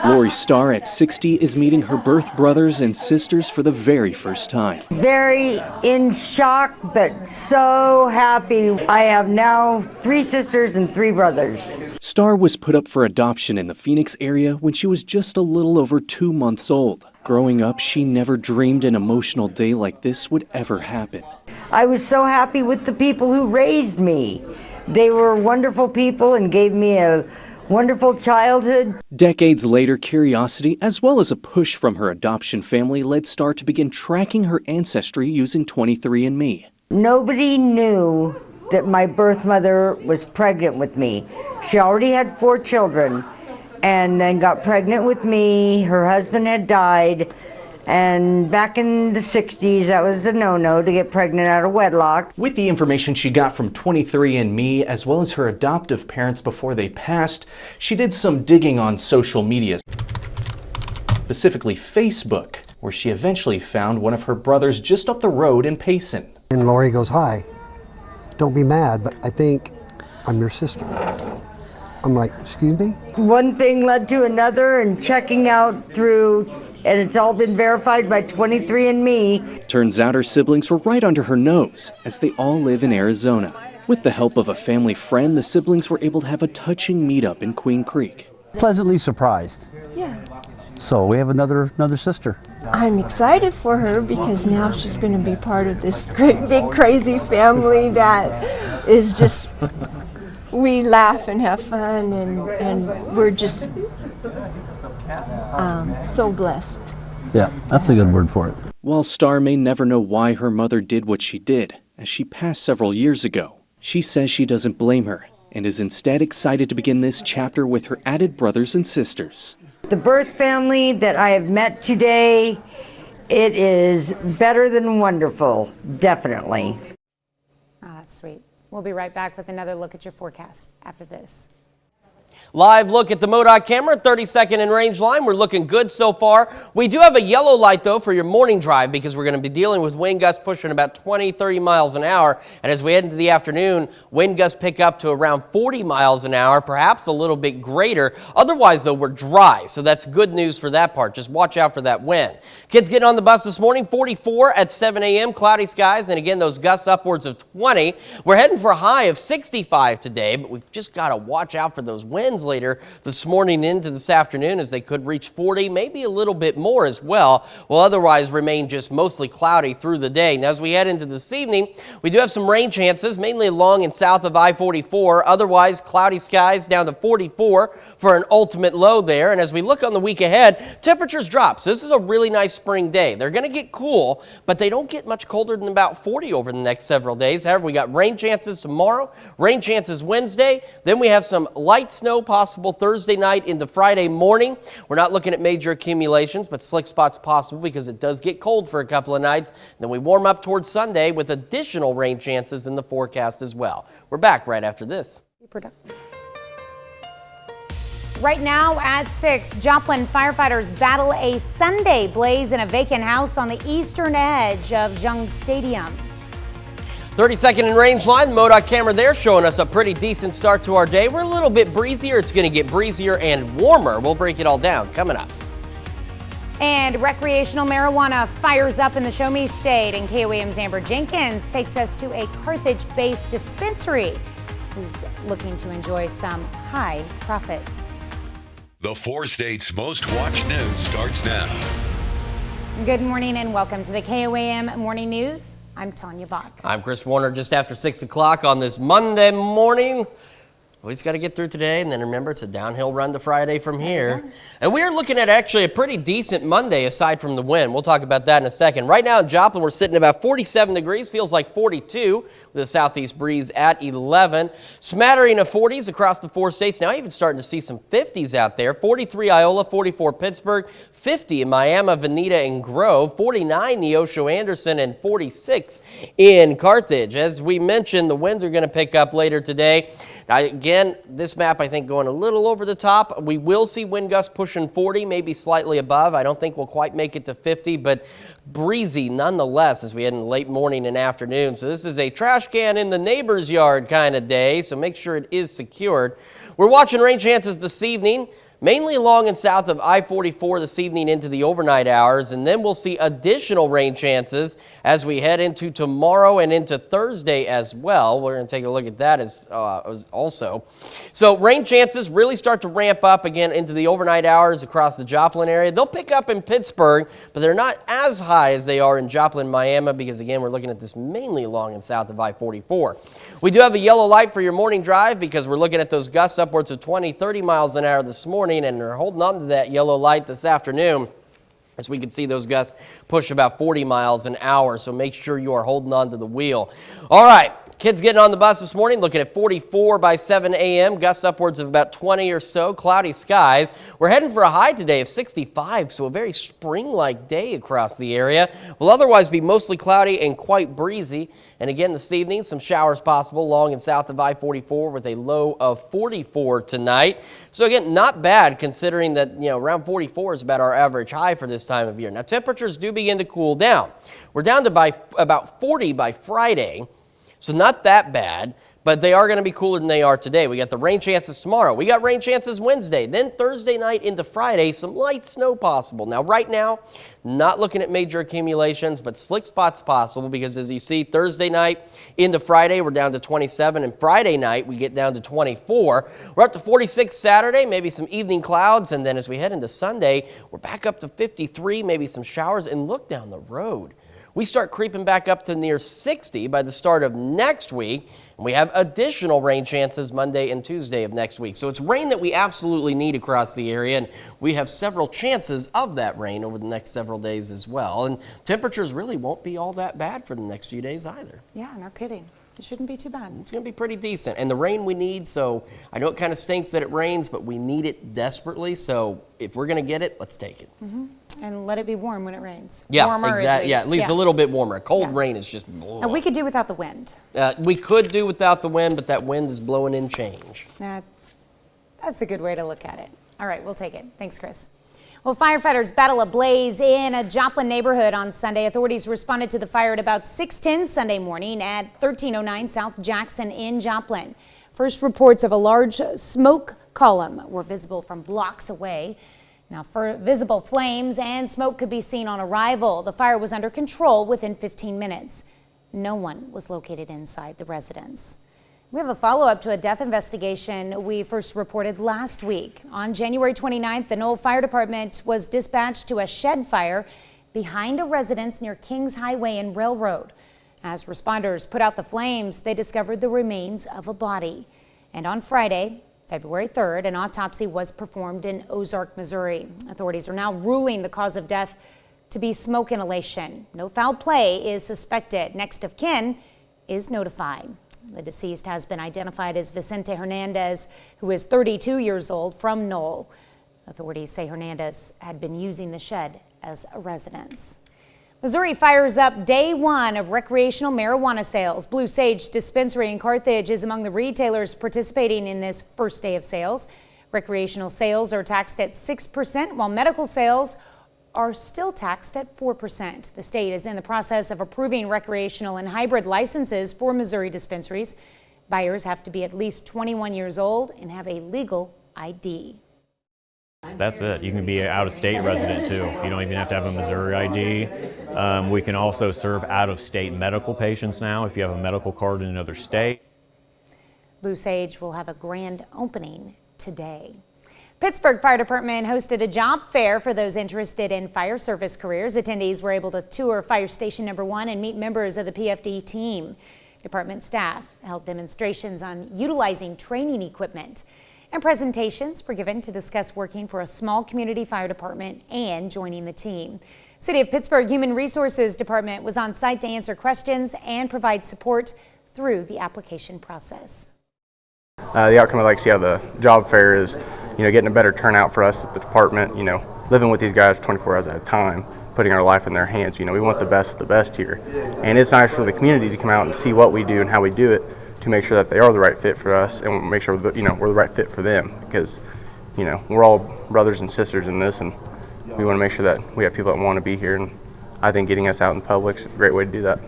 Lori Starr, at 60, is meeting her birth brothers and sisters for the very first time.
Very in shock, but so happy. I have now 3 sisters and 3 brothers.
Starr was put up for adoption in the Phoenix area when she was just a little over 2 months old. Growing up, she never dreamed an emotional day like this would ever happen.
I was so happy with the people who raised me. They were wonderful people and gave me a wonderful childhood.
Decades later, curiosity as well as a push from her adoption family led Starr to begin tracking her ancestry using 23andMe.
Nobody knew that my birth mother was pregnant with me. She already had 4 children and then got pregnant with me. Her husband had died. And back in the 60s, that was a no-no to get pregnant out of wedlock.
With the information she got from 23andMe, as well as her adoptive parents before they passed, she did some digging on social media, specifically Facebook, where she eventually found one of her brothers just up the road in Payson.
And Lori goes, "Hi, don't be mad, but I think I'm your sister." I'm like, "Excuse me?"
One thing led to another, and checking out through, and it's all been verified by 23andMe.
Turns out her siblings were right under her nose, as they all live in Arizona. With the help of a family friend, the siblings were able to have a touching meetup in Queen Creek.
Pleasantly surprised.
Yeah.
So we have another sister.
I'm excited for her because now she's going to be part of this great big crazy family that is just, we laugh and have fun, and we're just so blessed.
Yeah, that's a good word for it.
While Star may never know why her mother did what she did, as she passed several years ago, she says she doesn't blame her and is instead excited to begin this chapter with her added brothers and sisters.
The birth family that I have met today, it is better than wonderful, definitely.
Oh, that's sweet. We'll be right back with another look at your forecast after this.
Live look at the MoDOT camera, 32nd and range line. We're looking good so far. We do have a yellow light, though, for your morning drive because we're going to be dealing with wind gusts pushing about 20, 30 miles an hour. And as we head into the afternoon, wind gusts pick up to around 40 miles an hour, perhaps a little bit greater. Otherwise, though, we're dry, so that's good news for that part. Just watch out for that wind. Kids getting on the bus this morning, 44 at 7 a.m., cloudy skies, and again, those gusts upwards of 20. We're heading for a high of 65 today, but we've just got to watch out for those winds later this morning into this afternoon as they could reach 40, maybe a little bit more as well. Will otherwise remain just mostly cloudy through the day. Now, as we head into this evening, we do have some rain chances, mainly along and south of I-44. Otherwise, cloudy skies down to 44 for an ultimate low there. And as we look on the week ahead, temperatures drop. So this is a really nice spring day. They're going to get cool, but they don't get much colder than about 40 over the next several days. However, we got rain chances tomorrow, rain chances Wednesday. Then we have some light snow possible Thursday night into Friday morning. We're not looking at major accumulations, but slick spots possible because it does get cold for a couple of nights. Then we warm up towards Sunday with additional rain chances in the forecast as well. We're back right after this.
Right now at 6, Joplin firefighters battle a Sunday blaze in a vacant house on the eastern edge of Jung Stadium.
32nd and range line, MoDOT camera there showing us a pretty decent start to our day. We're a little bit breezier. It's going to get breezier and warmer. We'll break it all down coming up.
And recreational marijuana fires up in the Show Me State, and KOAM's Amber Jenkins takes us to a Carthage-based dispensary who's looking to enjoy some high profits.
The 4 states' most watched news starts now.
Good morning and welcome to the KOAM Morning News. I'm Tanya Bach.
I'm Chris Warner. Just after 6 o'clock on this Monday morning. We just got to get through today, and then remember, it's a downhill run to Friday from here. And we are looking at actually a pretty decent Monday aside from the wind. We'll talk about that in a second. Right now in Joplin, we're sitting at about 47 degrees, feels like 42 with a southeast breeze at 11. Smattering of 40s across the 4 states. Now even starting to see some 50s out there. 43 Iola, 44 Pittsburgh, 50 in Miami, Veneta, and Grove, 49 Neosho, Anderson, and 46 in Carthage. As we mentioned, the winds are going to pick up later today. Now, again, this map, I think, going a little over the top. We will see wind gusts pushing 40, maybe slightly above. I don't think we'll quite make it to 50, but breezy nonetheless as we head in the late morning and afternoon. So this is a trash can in the neighbor's yard kind of day, so make sure it is secured. We're watching rain chances this evening, mainly along and south of I-44 this evening into the overnight hours, and then we'll see additional rain chances as we head into tomorrow and into Thursday as well. We're going to take a look at that as also. So rain chances really start to ramp up again into the overnight hours across the Joplin area. They'll pick up in Pittsburgh, but they're not as high as they are in Joplin, Miami, because again, we're looking at this mainly along and south of I-44. We do have a yellow light for your morning drive because we're looking at those gusts upwards of 20, 30 miles an hour this morning, and we're holding on to that yellow light this afternoon. As we can see, those gusts push about 40 miles an hour, so make sure you are holding on to the wheel. All right. Kids getting on the bus this morning, looking at 44 by 7 a.m., gusts upwards of about 20 or so, cloudy skies. We're heading for a high today of 65, so a very spring-like day across the area. Will otherwise be mostly cloudy and quite breezy. And again, this evening, some showers possible along and south of I-44 with a low of 44 tonight. So again, not bad considering that, around 44 is about our average high for this time of year. Now, temperatures do begin to cool down. We're down to about 40 by Friday. So not that bad, but they are going to be cooler than they are today. We got the rain chances tomorrow. We got rain chances Wednesday. Then Thursday night into Friday, some light snow possible. Now, right now, not looking at major accumulations, but slick spots possible because as you see, Thursday night into Friday, we're down to 27. And Friday night, we get down to 24. We're up to 46 Saturday, maybe some evening clouds. And then as we head into Sunday, we're back up to 53, maybe some showers. And look down the road. We start creeping back up to near 60 by the start of next week. And we have additional rain chances Monday and Tuesday of next week. So it's rain that we absolutely need across the area, and we have several chances of that rain over the next several days as well. And temperatures really won't be all that bad for the next few days either.
Yeah, no kidding. It shouldn't be too bad.
It's going to be pretty decent. And the rain we need, so I know it kind of stinks that it rains, but we need it desperately. So if we're going to get it, let's take it.
And let it be warm when it rains.
Yeah,
Warmer
exactly. Yeah, at least a little bit warmer. Cold rain is just.
And we could do without the wind.
We could do without the wind, but that wind is blowing in change.
That's a good way to look at it. All right, we'll take it. Thanks, Chris. Well, firefighters battle a blaze in a Joplin neighborhood on Sunday. Authorities responded to the fire at about 6:10 Sunday morning at 1309 South Jackson in Joplin. First reports of a large smoke column were visible from blocks away. Now, visible flames and smoke could be seen on arrival. The fire was under control within 15 minutes. No one was located inside the residence. We have a follow-up to a death investigation we first reported last week. On January 29th, the Knoll Fire Department was dispatched to a shed fire behind a residence near Kings Highway and Railroad. As responders put out the flames, they discovered the remains of a body. And on Friday, February 3rd, an autopsy was performed in Ozark, Missouri. Authorities are now ruling the cause of death to be smoke inhalation. No foul play is suspected. Next of kin is notified. The deceased has been identified as Vicente Hernandez, who is 32 years old, from Knoll. Authorities say Hernandez had been using the shed as a residence. Missouri fires up day one of recreational marijuana sales. Blue Sage Dispensary in Carthage is among the retailers participating in this first day of sales. Recreational sales are taxed at 6%, while medical sales are still taxed at 4%. The state is in the process of approving recreational and hybrid licenses for Missouri dispensaries. Buyers have to be at least 21 years old and have a legal ID.
That's it. You can be an out-of-state resident too. You don't even have to have a Missouri ID. We can also serve out-of-state medical patients now if you have a medical card in another state.
Blue Sage will have a grand opening today. Pittsburgh Fire Department hosted a job fair for those interested in fire service careers. Attendees were able to tour Fire Station Number 1 and meet members of the PFD team. Department staff held demonstrations on utilizing training equipment, and presentations were given to discuss working for a small community fire department and joining the team. City of Pittsburgh Human Resources Department was on site to answer questions and provide support through the application process.
The outcome I'd like to see out of the job fair is, getting a better turnout for us at the department, living with these guys 24 hours at a time, putting our life in their hands. We want the best of the best here. And it's nice for the community to come out and see what we do and how we do it to make sure that they are the right fit for us and make sure that, we're the right fit for them, because, we're all brothers and sisters in this, and we want to make sure that we have people that want to be here. And I think getting us out in public is a great way to do that.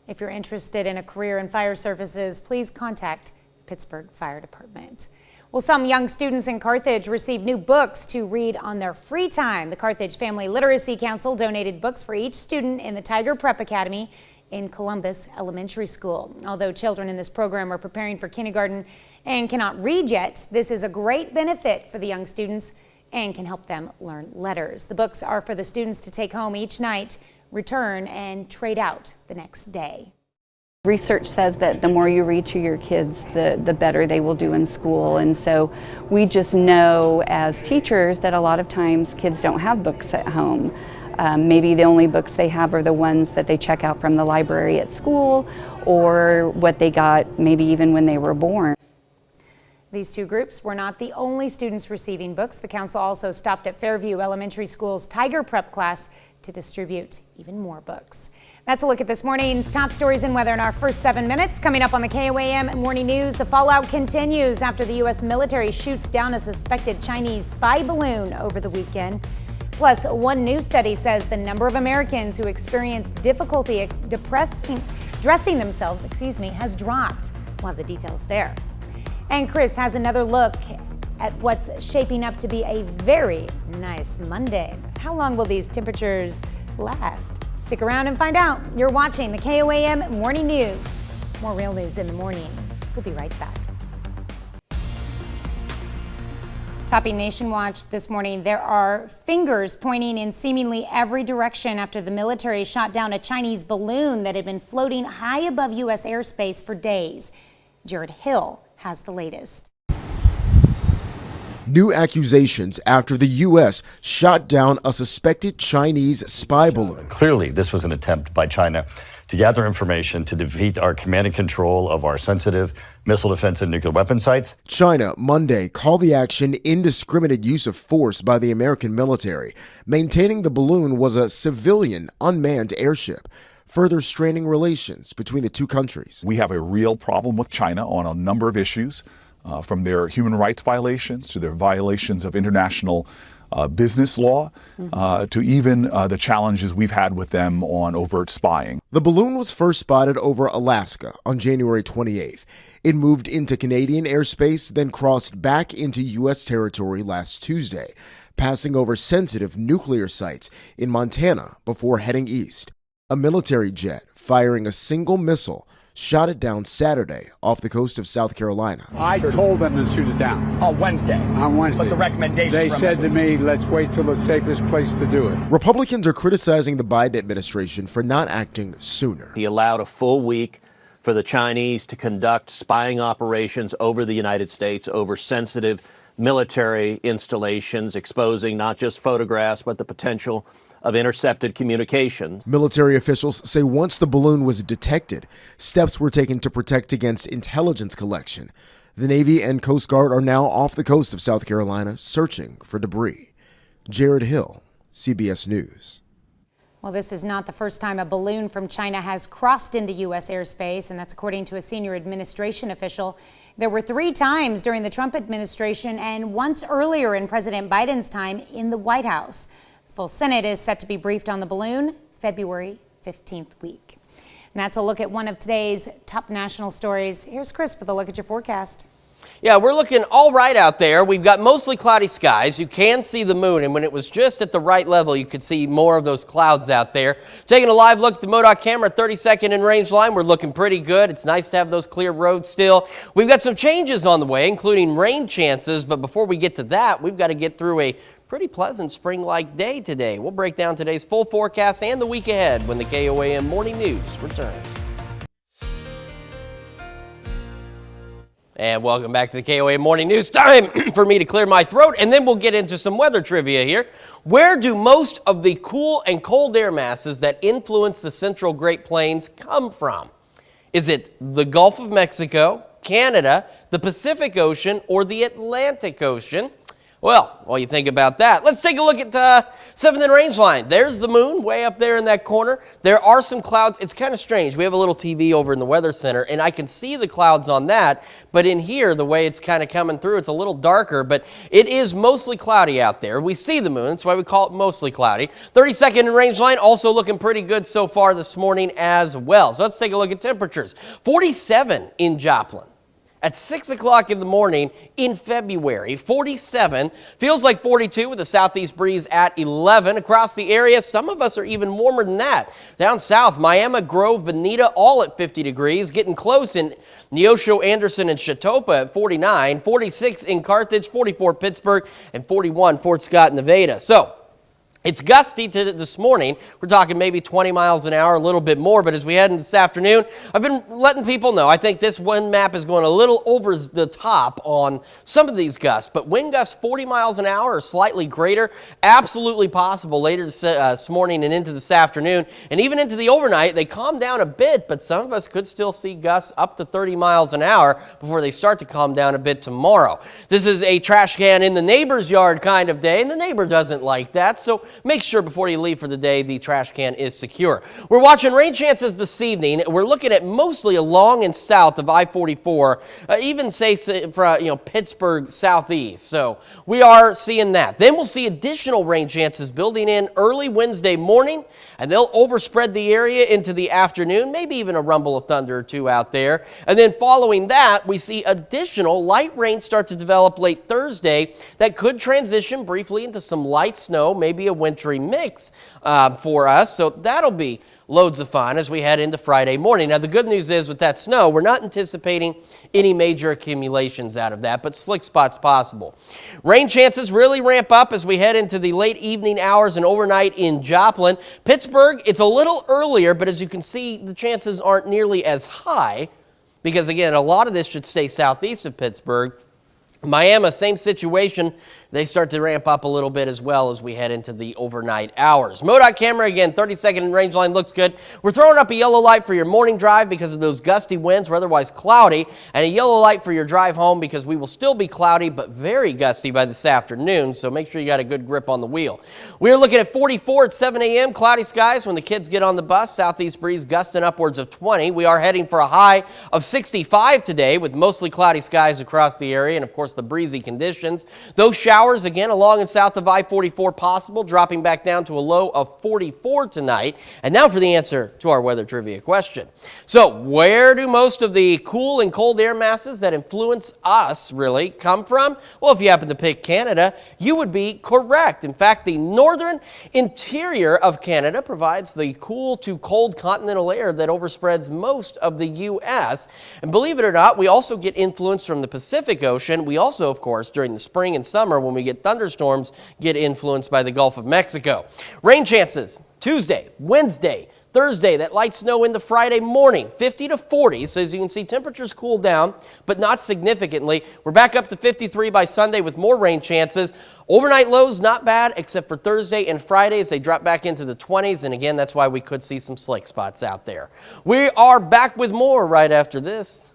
If you're interested in a career in fire services, please contact the Pittsburgh Fire Department. Well, some young students in Carthage received new books to read on their free time. The Carthage Family Literacy Council donated books for each student in the Tiger Prep Academy in Columbus Elementary School. Although children in this program are preparing for kindergarten and cannot read yet, this is a great benefit for the young students and can help them learn letters. The books are for the students to take home each night, return, and trade out the next day.
Research says that the more you read to your kids, the better they will do in school. And so we just know as teachers that a lot of times kids don't have books at home. Maybe the only books they have are the ones that they check out from the library at school, or what they got maybe even when they were born.
These two groups were not the only students receiving books. The council also stopped at Fairview Elementary School's Tiger Prep class to distribute even more books. That's a look at this morning's top stories and weather in our first 7 minutes. Coming up on the KOAM Morning News, the fallout continues after the U.S. military shoots down a suspected Chinese spy balloon over the weekend. Plus, one new study says the number of Americans who experience difficulty dressing themselves, has dropped. We'll have the details there. And Chris has another look at what's shaping up to be a very nice Monday. How long will these temperatures last? Stick around and find out. You're watching the KOAM Morning News. More real news in the morning. We'll be right back. Topping Nation Watch this morning, there are fingers pointing in seemingly every direction after the military shot down a Chinese balloon that had been floating high above U.S. airspace for days. Jared Hill has the latest.
New accusations after the U.S. shot down a suspected Chinese spy balloon.
Clearly, this was an attempt by China to gather information to defeat our command and control of our sensitive missile defense and nuclear weapon sites.
China Monday called the action indiscriminate use of force by the American military, maintaining the balloon was a civilian unmanned airship, further straining relations between the two countries.
We have a real problem with China on a number of issues, from their human rights violations to their violations of international business law, to even the challenges we've had with them on overt spying.
The balloon was first spotted over Alaska on January 28th. It moved into Canadian airspace, then crossed back into U.S. territory last Tuesday, passing over sensitive nuclear sites in Montana before heading east. A military jet firing a single missile shot it down Saturday off the coast of South Carolina.
I told them to shoot it down.
On Wednesday.
On Wednesday.
But the recommendation
They said to me, let's wait till the safest place to do it.
Republicans are criticizing the Biden administration for not acting sooner.
He allowed a full week for the Chinese to conduct spying operations over the United States, over sensitive military installations, exposing not just photographs, but the potential of intercepted communications.
Military officials say once the balloon was detected, steps were taken to protect against intelligence collection. The Navy and Coast Guard are now off the coast of South Carolina searching for debris. Jared Hill, CBS News.
Well, this is not the first time a balloon from China has crossed into U.S. airspace, and that's according to a senior administration official. There were 3 times during the Trump administration and once earlier in President Biden's time in the White House. The full Senate is set to be briefed on the balloon February 15th week. And that's a look at one of today's top national stories. Here's Chris with a look at your forecast.
Yeah, we're looking all right out there. We've got mostly cloudy skies. You can see the moon, and when it was just at the right level, you could see more of those clouds out there. Taking a live look at the MoDOT camera, 32nd in range line. We're looking pretty good. It's nice to have those clear roads still. We've got some changes on the way, including rain chances, but before we get to that, we've got to get through a pretty pleasant spring-like day today. We'll break down today's full forecast and the week ahead when the KOAM Morning News returns. And welcome back to the KOAM Morning News. Time for me to clear my throat, and then we'll get into some weather trivia here. Where do most of the cool and cold air masses that influence the central Great Plains come from? Is it the Gulf of Mexico, Canada, the Pacific Ocean, or the Atlantic Ocean? Well, while you think about that, let's take a look at 7th in range line. There's the moon way up there in that corner. There are some clouds. It's kind of strange. We have a little TV over in the weather center, and I can see the clouds on that. But in here, the way it's kind of coming through, it's a little darker, but it is mostly cloudy out there. We see the moon. That's why we call it mostly cloudy. 32nd in range line, also looking pretty good so far this morning as well. So let's take a look at temperatures. 47 in Joplin. At 6 o'clock in the morning in February, 47, feels like 42 with a southeast breeze at 11. Across the area, some of us are even warmer than that. Down south, Miami, Grove, Veneta, all at 50 degrees. Getting close in Neosho, Anderson, and Chautauqua at 49. 46 in Carthage, 44 Pittsburgh, and 41 Fort Scott, Nevada. So, it's gusty this morning. We're talking maybe 20 miles an hour, a little bit more. But as we head into this afternoon, I've been letting people know. I think this wind map is going a little over the top on some of these gusts. But wind gusts 40 miles an hour or slightly greater, absolutely possible later this morning and into this afternoon. And even into the overnight, they calm down a bit. But some of us could still see gusts up to 30 miles an hour before they start to calm down a bit tomorrow. This is a trash can in the neighbor's yard kind of day, and the neighbor doesn't like that. So make sure before you leave for the day, the trash can is secure. We're watching rain chances this evening. We're looking at mostly along and south of I-44, even say for Pittsburgh southeast. So we are seeing that. Then we'll see additional rain chances building in early Wednesday morning, and they'll overspread the area into the afternoon, maybe even a rumble of thunder or two out there. And then following that, we see additional light rain start to develop late Thursday that could transition briefly into some light snow, maybe a wintry mix for us. So that'll be loads of fun as we head into Friday morning. Now, the good news is with that snow, we're not anticipating any major accumulations out of that, but slick spots possible. Rain chances really ramp up as we head into the late evening hours and overnight in Joplin. Pittsburgh, it's a little earlier, but as you can see, the chances aren't nearly as high because, again, a lot of this should stay southeast of Pittsburgh. Miami, same situation. They start to ramp up a little bit as well as we head into the overnight hours. MoDOT camera, again, 30-second range line looks good. We're throwing up a yellow light for your morning drive because of those gusty winds. We're otherwise cloudy. And a yellow light for your drive home because we will still be cloudy but very gusty by this afternoon. So make sure you got a good grip on the wheel. We're looking at 44 at 7 a.m. Cloudy skies when the kids get on the bus. Southeast breeze gusting upwards of 20. We are heading for a high of 65 today with mostly cloudy skies across the area and, of course, the breezy conditions. Those showers, again, along and south of I-44 possible, dropping back down to a low of 44 tonight. And now for the answer to our weather trivia question. So where do most of the cool and cold air masses that influence us really come from? Well, if you happen to pick Canada, you would be correct. In fact, the northern interior of Canada provides the cool to cold continental air that overspreads most of the U.S. And believe it or not, we also get influence from the Pacific Ocean. We also, of course, during the spring and summer when we get thunderstorms, get influenced by the Gulf of Mexico. Rain chances Tuesday, Wednesday, Thursday, that light snow into Friday morning, 50 to 40. So as you can see, temperatures cool down, but not significantly. We're back up to 53 by Sunday with more rain chances. Overnight lows, not bad, except for Thursday and Friday as they drop back into the 20s. And again, that's why we could see some slick spots out there. We are back with more right after this.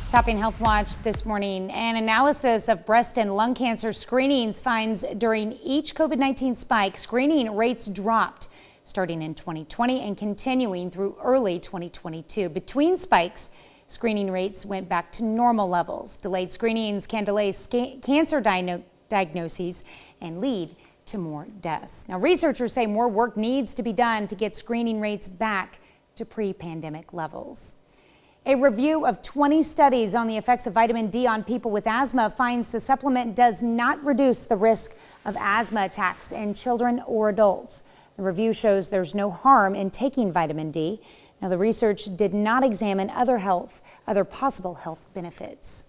Topping Health Watch this morning, an analysis of breast and lung cancer screenings finds during each COVID-19 spike, screening rates dropped starting in 2020 and continuing through early 2022. Between spikes, screening rates went back to normal levels. Delayed screenings can delay cancer diagnoses and lead to more deaths. Now, researchers say more work needs to be done to get screening rates back to pre-pandemic levels. A review of 20 studies on the effects of vitamin D on people with asthma finds the supplement does not reduce the risk of asthma attacks in children or adults. The review shows there's no harm in taking vitamin D. Now, the research did not examine other possible health benefits.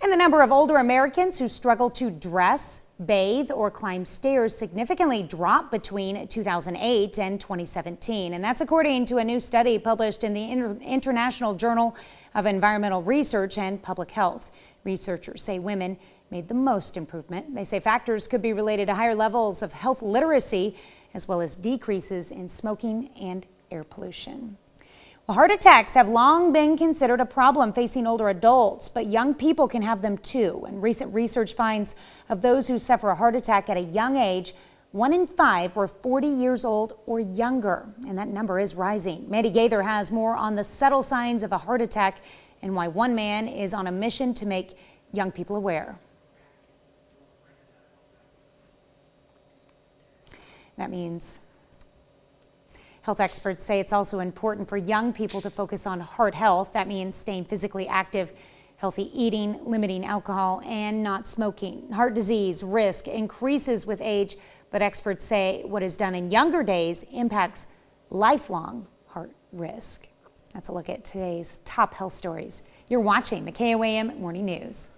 And the number of older Americans who struggle to dress, bathe, or climb stairs significantly dropped between 2008 and 2017. And that's according to a new study published in the International Journal of Environmental Research and Public Health. Researchers say women made the most improvement. They say factors could be related to higher levels of health literacy, as well as decreases in smoking and air pollution. Well, heart attacks have long been considered a problem facing older adults, but young people can have them too. And recent research finds of those who suffer a heart attack at a young age, 1 in 5 were 40 years old or younger, and that number is rising. Mandy Gaither has more on the subtle signs of a heart attack and why one man is on a mission to make young people aware. That means health experts say it's also important for young people to focus on heart health. That means staying physically active, healthy eating, limiting alcohol, and not smoking. Heart disease risk increases with age, but experts say what is done in younger days impacts lifelong heart risk. That's a look at today's top health stories. You're watching the KOAM Morning News.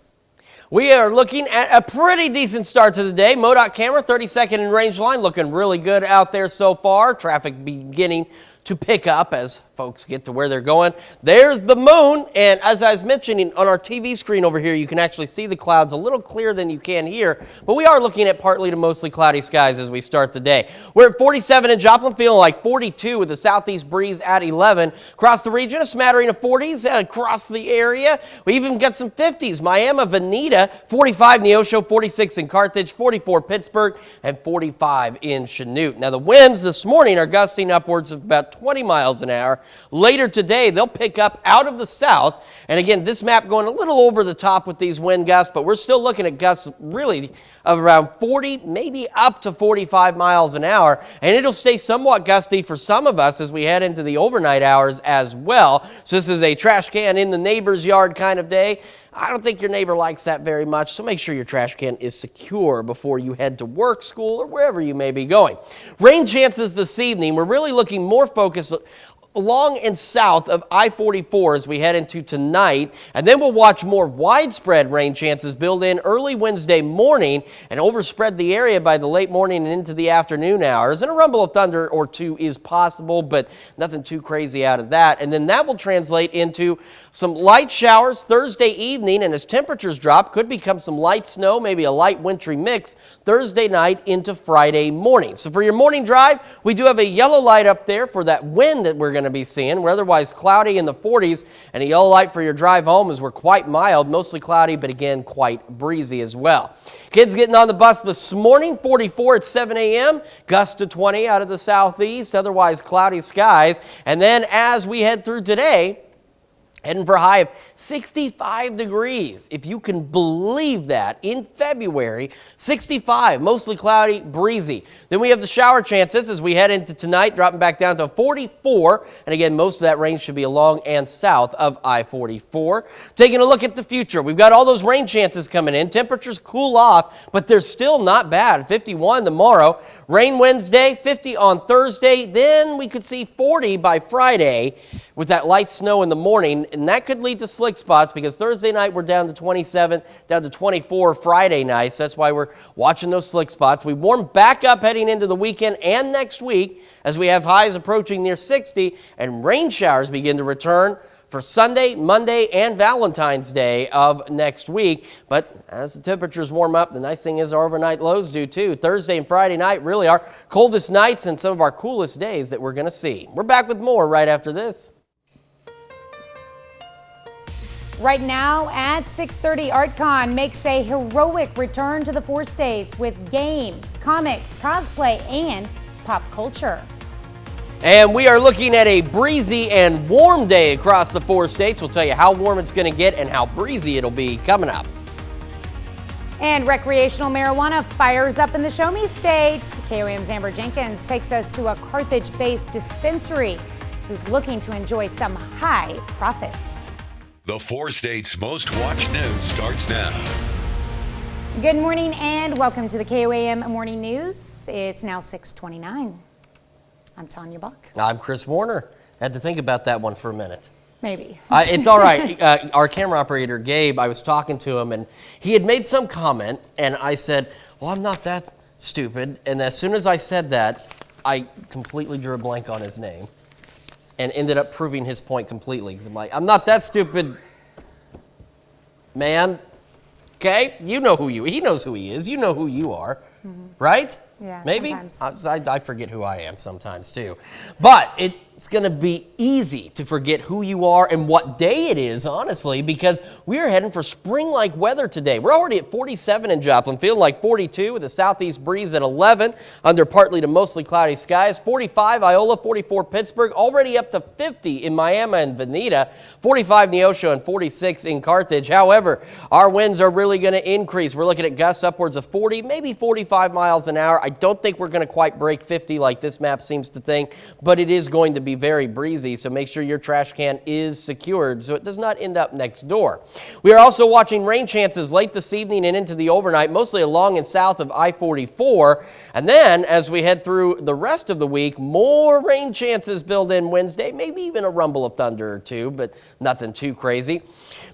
We are looking at a pretty decent start to the day. MoDOT camera, 30-second in range line, looking really good out there so far. Traffic beginning to pick up as folks get to where they're going. There's the moon, and as I was mentioning on our TV screen over here, you can actually see the clouds a little clearer than you can here, but we are looking at partly to mostly cloudy skies as we start the day. We're at 47 in Joplin, feeling like 42 with the southeast breeze at 11. Across the region, a smattering of 40s across the area. We even got some 50s. Miami, Veneta, 45 Neosho, 46 in Carthage, 44 Pittsburgh, and 45 in Chanute. Now the winds this morning are gusting upwards of about 20 miles an hour. Later today, they'll pick up out of the south. And again, this map going a little over the top with these wind gusts, but we're still looking at gusts really of around 40, maybe up to 45 miles an hour. And it'll stay somewhat gusty for some of us as we head into the overnight hours as well. So this is a trash can in the neighbor's yard kind of day. I don't think your neighbor likes that very much, so make sure your trash can is secure before you head to work, school, or wherever you may be going. Rain chances this evening, we're really looking more focused along and south of I-44 as we head into tonight, and then we'll watch more widespread rain chances build in early Wednesday morning and overspread the area by the late morning and into the afternoon hours. And a rumble of thunder or two is possible, but nothing too crazy out of that. And then that will translate into some light showers Thursday evening, and as temperatures drop, could become some light snow, maybe a light wintry mix Thursday night into Friday morning. So for your morning drive, we do have a yellow light up there for that wind that we're going to be seeing. We're otherwise cloudy in the 40s, and a yellow light for your drive home as we're quite mild, mostly cloudy, but again, quite breezy as well. Kids getting on the bus this morning, 44 at 7 a.m., gust to 20 out of the southeast, otherwise cloudy skies. And then as we head through today, heading for a high of 65 degrees, if you can believe that, in February, 65, mostly cloudy, breezy. Then we have the shower chances as we head into tonight, dropping back down to 44. And again, most of that rain should be along and south of I-44. Taking a look at the future, we've got all those rain chances coming in. Temperatures cool off, but they're still not bad. 51 tomorrow, rain Wednesday, 50 on Thursday. Then we could see 40 by Friday with that light snow in the morning. And that could lead to slick spots because Thursday night we're down to 27, down to 24 Friday night. So that's why we're watching those slick spots. We warm back up heading into the weekend and next week as we have highs approaching near 60 and rain showers begin to return for Sunday, Monday, and Valentine's Day of next week. But as the temperatures warm up, the nice thing is our overnight lows do too. Thursday and Friday night really are coldest nights and some of our coolest days that we're going to see. We're back with more right after this.
Right now at 6:30, ArtCon makes a heroic return to the 4 states with games, comics, cosplay, and pop culture.
And we are looking at a breezy and warm day across the 4 states. We'll tell you how warm it's going to get and how breezy it'll be coming up.
And recreational marijuana fires up in the Show Me State. KOAM's Amber Jenkins takes us to a Carthage-based dispensary who's looking to enjoy some high profits.
The 4 states' most watched news starts now.
Good morning and welcome to the KOAM Morning News. It's now 6:29. I'm Tanya Buck.
I'm Chris Warner. Had to think about that one for a minute.
Maybe.
It's all right. Our camera operator, Gabe, I was talking to him and he had made some comment and I said, well, I'm not that stupid. And as soon as I said that, I completely drew a blank on his name and ended up proving his point completely. Because I'm like, I'm not that stupid, man. Okay? You know who he knows who he is. You know who you are. Mm-hmm. Right?
Yeah,
maybe?
Sometimes.
I forget who I am sometimes too. But it's going to be easy to forget who you are and what day it is, honestly, because we are heading for spring-like weather today. We're already at 47 in Joplin, feeling like 42 with a southeast breeze at 11 under partly to mostly cloudy skies. 45 Iola, 44 Pittsburgh, already up to 50 in Miami and Veneta, 45 Neosho, and 46 in Carthage. However, our winds are really going to increase. We're looking at gusts upwards of 40, maybe 45 miles an hour. I don't think we're going to quite break 50 like this map seems to think, but it is going to be very breezy, so make sure your trash can is secured so it does not end up next door. We are also watching rain chances late this evening and into the overnight, mostly along and south of I-44. And then as we head through the rest of the week, more rain chances build in Wednesday, maybe even a rumble of thunder or two, but nothing too crazy.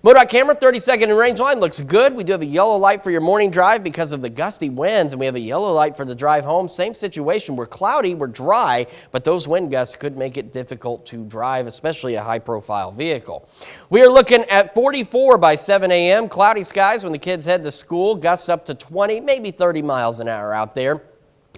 MoDOT camera, 30-second in range line, looks good. We do have a yellow light for your morning drive because of the gusty winds, and we have a yellow light for the drive home. Same situation. We're cloudy, we're dry, but those wind gusts could make it difficult to drive, especially a high-profile vehicle. We are looking at 44 by 7 a.m. Cloudy skies when the kids head to school. Gusts up to 20, maybe 30 miles an hour out there.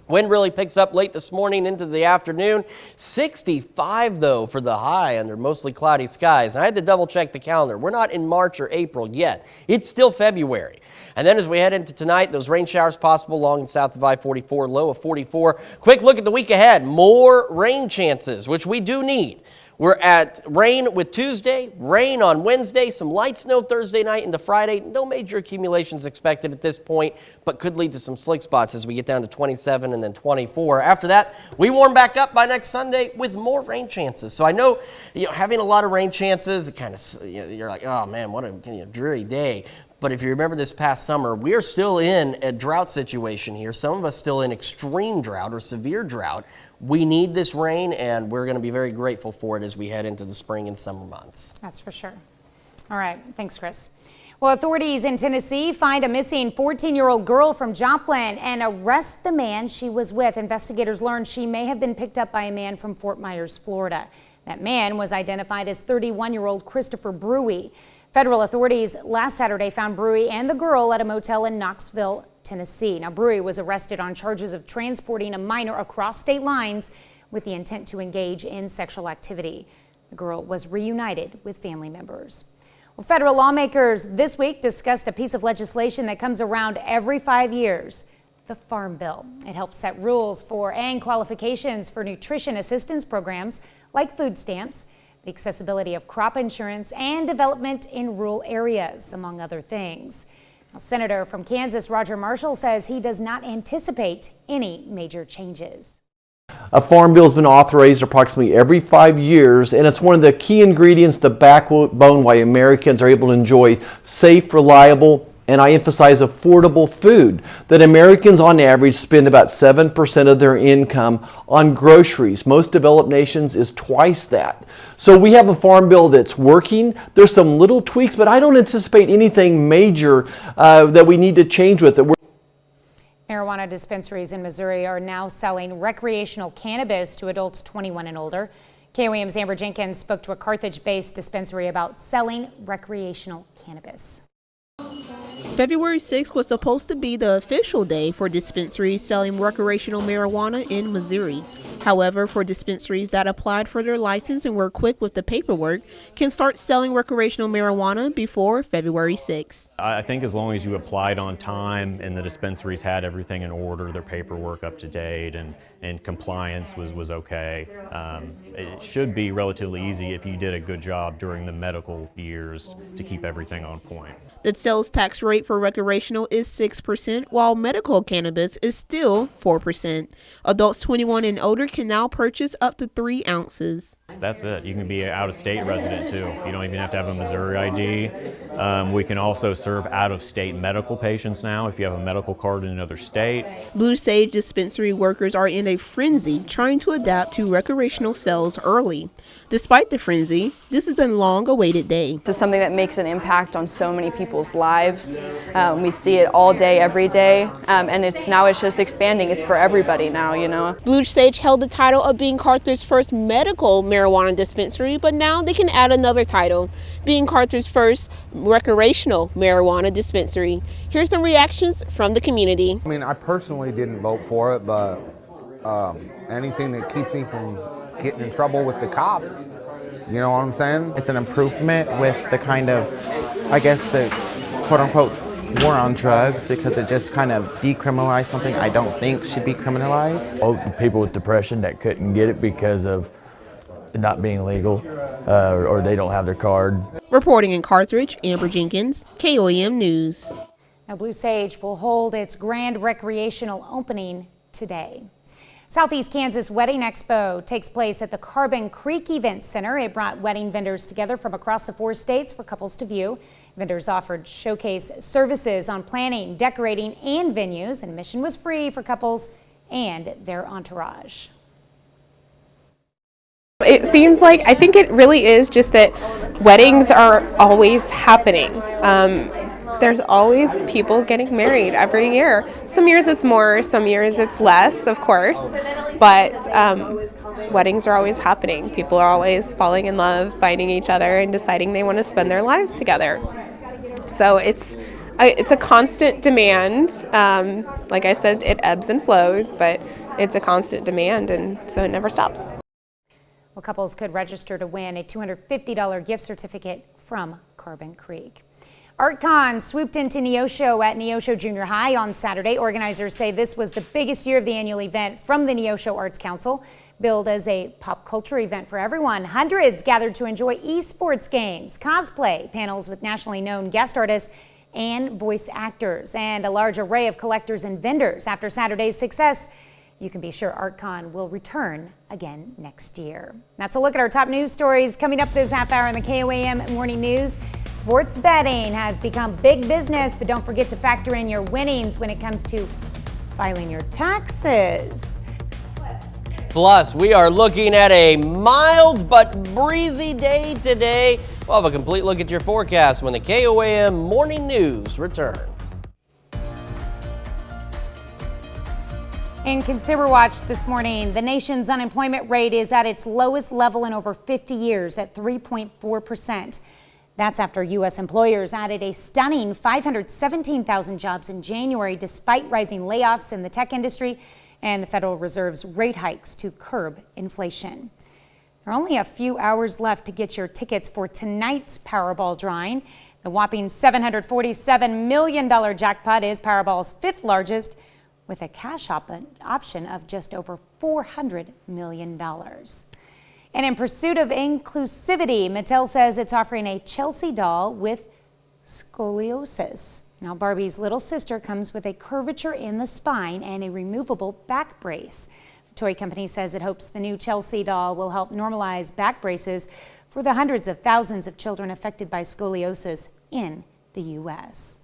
Wind really picks up late this morning into the afternoon. 65, though, for the high under mostly cloudy skies. I had to double-check the calendar. We're not in March or April yet. It's still February. And then as we head into tonight, those rain showers possible along and south of I-44, low of 44. Quick look at the week ahead. More rain chances, which we do need. We're at rain with Tuesday, rain on Wednesday, some light snow Thursday night into Friday. No major accumulations expected at this point, but could lead to some slick spots as we get down to 27 and then 24. After that, we warm back up by next Sunday with more rain chances. So I know, having a lot of rain chances, it kind of, you're like, oh man, what a dreary day. But if you remember this past summer, we are still in a drought situation here. Some of us still in extreme drought or severe drought. We need this rain, and we're going to be very grateful for it as we head into the spring and summer months.
That's for sure. All right. Thanks, Chris. Well, authorities in Tennessee find a missing 14-year-old girl from Joplin and arrest the man she was with. Investigators learned she may have been picked up by a man from Fort Myers, Florida. That man was identified as 31-year-old Christopher Brewy. Federal authorities last Saturday found Brewy and the girl at a motel in Knoxville, Tennessee. Now, Brewy was arrested on charges of transporting a minor across state lines with the intent to engage in sexual activity. The girl was reunited with family members. Well, federal lawmakers this week discussed a piece of legislation that comes around every 5 years, the Farm Bill. It helps set rules for and qualifications for nutrition assistance programs like food stamps, the accessibility of crop insurance, and development in rural areas, among other things. Now, Senator from Kansas Roger Marshall says he does not anticipate any major changes.
A farm bill has been authorized approximately every 5 years, and it's one of the key ingredients, the backbone why Americans are able to enjoy safe, reliable, and I emphasize affordable food. That Americans on average spend about 7% of their income on groceries. Most developed nations is twice that. So we have a farm bill that's working. There's some little tweaks, but I don't anticipate anything major that we need to change with it.
Marijuana dispensaries in Missouri are now selling recreational cannabis to adults 21 and older. KOAM's Amber Jenkins spoke to a Carthage-based dispensary about selling recreational cannabis.
February 6th was supposed to be the official day for dispensaries selling recreational marijuana in Missouri. However, for dispensaries that applied for their license and were quick with the paperwork, can start selling recreational marijuana before February 6th.
I think as long as you applied on time and the dispensaries had everything in order, their paperwork up to date and compliance was okay, it should be relatively easy if you did a good job during the medical years to keep everything on point.
The sales tax rate for recreational is 6%, while medical cannabis is still 4%. Adults 21 and older can now purchase up to 3 ounces.
That's it. You can be an out-of-state resident too. You don't even have to have a Missouri ID. We can also serve out-of-state medical patients now if you have a medical card in another state.
Blue Sage dispensary workers are in a frenzy trying to adapt to recreational sales early. Despite the frenzy, this is a long-awaited day.
This is something that makes an impact on so many people's lives. We see it all day, every day, and it's just expanding. It's for everybody now, you know.
Blue Sage held the title of being Carthage first medical marijuana dispensary, but now they can add another title, being Carthage first recreational marijuana dispensary. Here's some reactions from the community.
I mean, I personally didn't vote for it, but anything that keeps me from getting in trouble with the cops, you know what I'm saying?
It's an improvement with the kind of, I guess, the quote-unquote war on drugs, because it just kind of decriminalized something I don't think should be criminalized.
People with depression that couldn't get it because of it not being legal or they don't have their card.
Reporting in Carthage, Amber Jenkins, KOAM News.
Now, Blue Sage will hold its grand recreational opening today. Southeast Kansas Wedding Expo takes place at the Carbon Creek Event Center. It brought wedding vendors together from across the 4 states for couples to view. Vendors offered showcase services on planning, decorating, and venues, and admission was free for couples and their entourage.
It seems like, I think it really is just that weddings are always happening. There's always people getting married every year. Some years it's more, some years it's less, of course, but weddings are always happening. People are always falling in love, finding each other, and deciding they want to spend their lives together. So it's a constant demand. Like I said, it ebbs and flows, but it's a constant demand, and so it never stops.
Well, couples could register to win a $250 gift certificate from Carbon Creek. ArtCon swooped into Neosho at Neosho Junior High on Saturday. Organizers say this was the biggest year of the annual event from the Neosho Arts Council, billed as a pop culture event for everyone. Hundreds gathered to enjoy esports games, cosplay, panels with nationally known guest artists and voice actors, and a large array of collectors and vendors. After Saturday's success, you can be sure ArtCon will return again next year. That's a look at our top news stories coming up this half hour in the KOAM Morning News. Sports betting has become big business, but don't forget to factor in your winnings when it comes to filing your taxes.
Plus, we are looking at a mild but breezy day today. We'll have a complete look at your forecast when the KOAM Morning News returns.
In Consumer Watch this morning, the nation's unemployment rate is at its lowest level in over 50 years at 3.4%. That's after U.S. employers added a stunning 517,000 jobs in January, despite rising layoffs in the tech industry and the Federal Reserve's rate hikes to curb inflation. There are only a few hours left to get your tickets for tonight's Powerball drawing. The whopping $747 million jackpot is Powerball's fifth largest, with a cash option of just over $400 million. And in pursuit of inclusivity, Mattel says it's offering a Chelsea doll with scoliosis. Now, Barbie's little sister comes with a curvature in the spine and a removable back brace. The toy company says it hopes the new Chelsea doll will help normalize back braces for the hundreds of thousands of children affected by scoliosis in the U.S.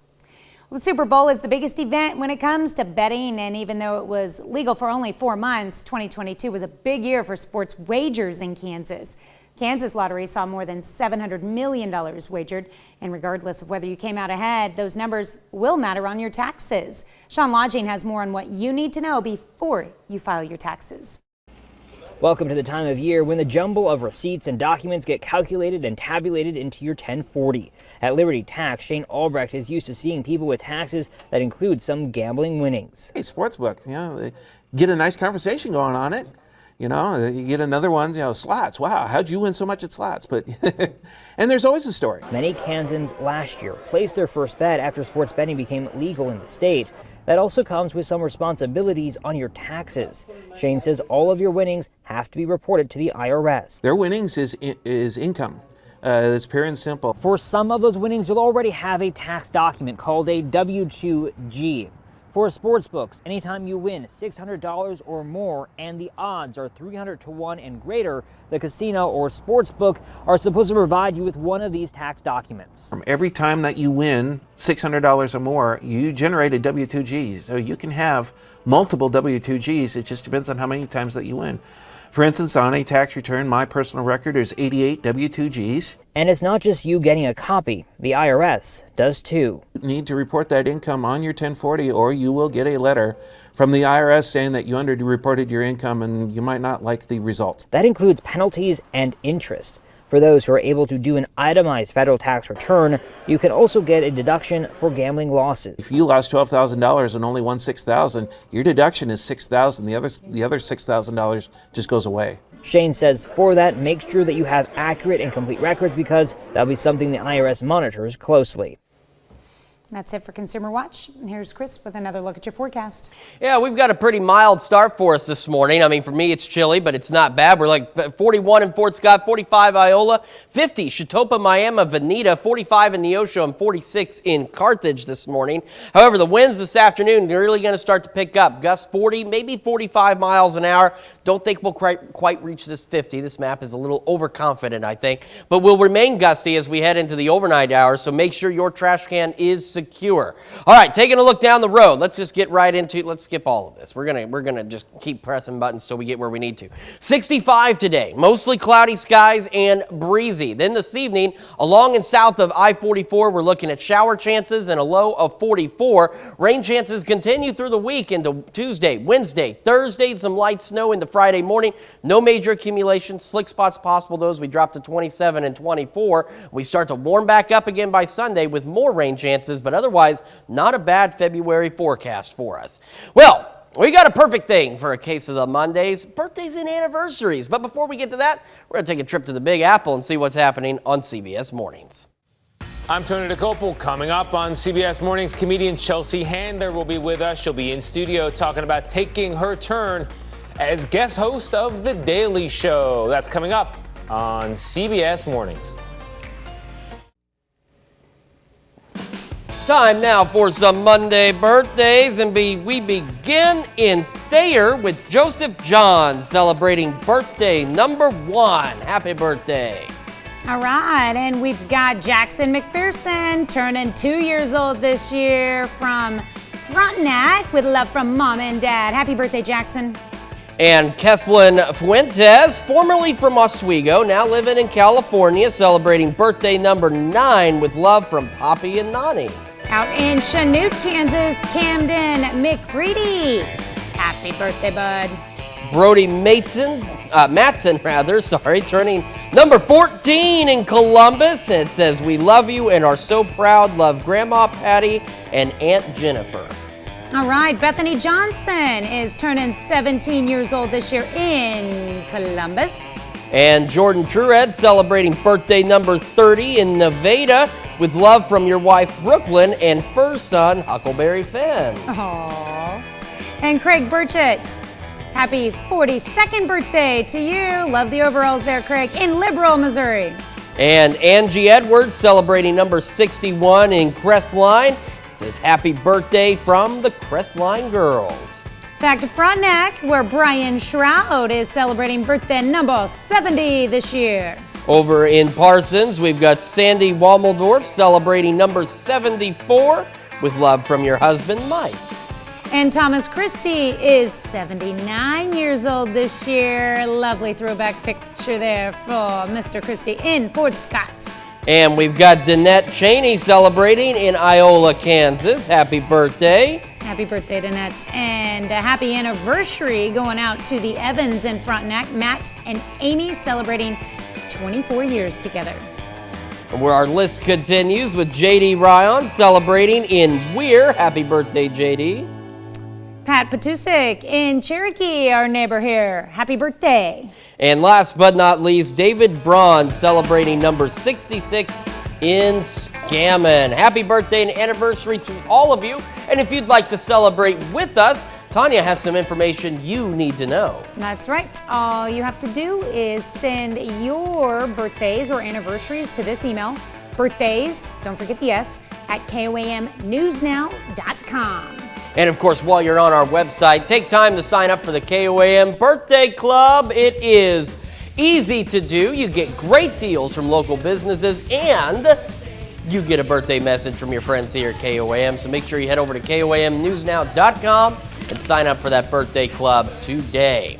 The Super Bowl is the biggest event when it comes to betting, and even though it was legal for only 4 months, 2022 was a big year for sports wagers in Kansas. Kansas Lottery saw more than $700 million wagered, and regardless of whether you came out ahead, those numbers will matter on your taxes. Sean Lodging has more on what you need to know before you file your taxes.
Welcome to the time of year when the jumble of receipts and documents get calculated and tabulated into your 1040. At Liberty Tax, Shane Albrecht is used to seeing people with taxes that include some gambling winnings.
Hey, sportsbook, they get a nice conversation going on it. You get another one, slots. Wow, how'd you win so much at slots? But and there's always a story.
Many Kansans last year placed their first bet after sports betting became legal in the state. That also comes with some responsibilities on your taxes. Shane says all of your winnings have to be reported to the IRS.
Their winnings is income. It's pure and simple.
For some of those winnings, you'll already have a tax document called a W-2G. For sportsbooks, anytime you win $600 or more and the odds are 300 to 1 and greater, the casino or sportsbook are supposed to provide you with one of these tax documents.
From every time that you win $600 or more, you generate a W-2G. So you can have multiple W-2Gs. It just depends on how many times that you win. For instance, on a tax return, my personal record is 88 W-2Gs.
And it's not just you getting a copy. The IRS does too.
You need to report that income on your 1040 or you will get a letter from the IRS saying that you underreported your income and you might not like the results.
That includes penalties and interest. For those who are able to do an itemized federal tax return, you can also get a deduction for gambling losses.
If you lost $12,000 and only won $6,000, your deduction is $6,000. The other $6,000 just goes away.
Shane says for that, make sure that you have accurate and complete records because that'll be something the IRS monitors closely.
That's it for Consumer Watch. And here's Chris with another look at your forecast.
Yeah, we've got a pretty mild start for us this morning. I mean, for me, it's chilly, but it's not bad. We're like 41 in Fort Scott, 45 Iola, 50 Chitopa, Miami, Veneta, 45 in Neosho, and 46 in Carthage this morning. However, the winds this afternoon are really going to start to pick up. Gusts 40, maybe 45 miles an hour. Don't think we'll quite reach this 50. This map is a little overconfident, I think. But we'll remain gusty as we head into the overnight hours, so make sure your trash can is secure. All right, taking a look down the road. Let's just get right into it. Let's skip all of this. We're gonna just keep pressing buttons till we get where we need to. 65 today, mostly cloudy skies and breezy. Then this evening, along and south of I-44, we're looking at shower chances and a low of 44. Rain chances continue through the week into Tuesday, Wednesday, Thursday, some light snow into Friday morning. No major accumulation. Slick spots possible, those we drop to 27 and 24. We start to warm back up again by Sunday with more rain chances, but otherwise not a bad February forecast for us. Well, we got a perfect thing for a case of the Mondays, birthdays and anniversaries. But before we get to that, we're going to take a trip to the Big Apple and see what's happening on CBS Mornings.
I'm Tony DeCopel. Coming up on CBS Mornings, comedian Chelsea Handler will be with us. She'll be in studio talking about taking her turn as guest host of The Daily Show. That's coming up on CBS Mornings.
Time now for some Monday birthdays, and we begin in Thayer with Joseph John celebrating birthday number 1. Happy birthday.
All right, and we've got Jackson McPherson turning 2 years old this year from Frontenac with love from Mom and Dad. Happy birthday, Jackson.
And Keslin Fuentes, formerly from Oswego, now living in California, celebrating birthday number 9 with love from Poppy and Nani.
Out in Chanute, Kansas, Camden McCready. Happy birthday, bud.
Brody Matson, turning number 14 in Columbus. And it says, we love you and are so proud. Love Grandma Patty and Aunt Jennifer.
All right, Bethany Johnson is turning 17 years old this year in Columbus.
And Jordan Trured celebrating birthday number 30 in Nevada with love from your wife Brooklyn and first son Huckleberry Finn.
Aww. And Craig Burchett, happy 42nd birthday to you. Love the overalls there, Craig, in Liberal, Missouri.
And Angie Edwards celebrating number 61 in Crestline. Says happy birthday from the Crestline girls.
Back to Frontenac, where Brian Shroud is celebrating birthday number 70 this year.
Over in Parsons, we've got Sandy Wommeldorf celebrating number 74 with love from your husband, Mike.
And Thomas Christie is 79 years old this year. Lovely throwback picture there for Mr. Christie in Fort Scott.
And we've got Danette Cheney celebrating in Iola, Kansas. Happy birthday.
Happy birthday, Danette. And a happy anniversary going out to the Evans in Frontenac. Matt and Amy celebrating 24 years together.
Where our list continues with J.D. Ryan celebrating in Weir. Happy birthday, J.D.
Pat Patusik in Cherokee, our neighbor here. Happy birthday.
And last but not least, David Braun celebrating number 66 in Scammon. Happy birthday and anniversary to all of you. And if you'd like to celebrate with us, Tanya has some information you need to know.
That's right. All you have to do is send your birthdays or anniversaries to this email. Birthdays, don't forget the S, at KOAMnewsnow.com.
And of course, while you're on our website, take time to sign up for the KOAM Birthday Club. It is easy to do. You get great deals from local businesses and you get a birthday message from your friends here at KOAM. So make sure you head over to KOAMnewsnow.com and sign up for that birthday club today.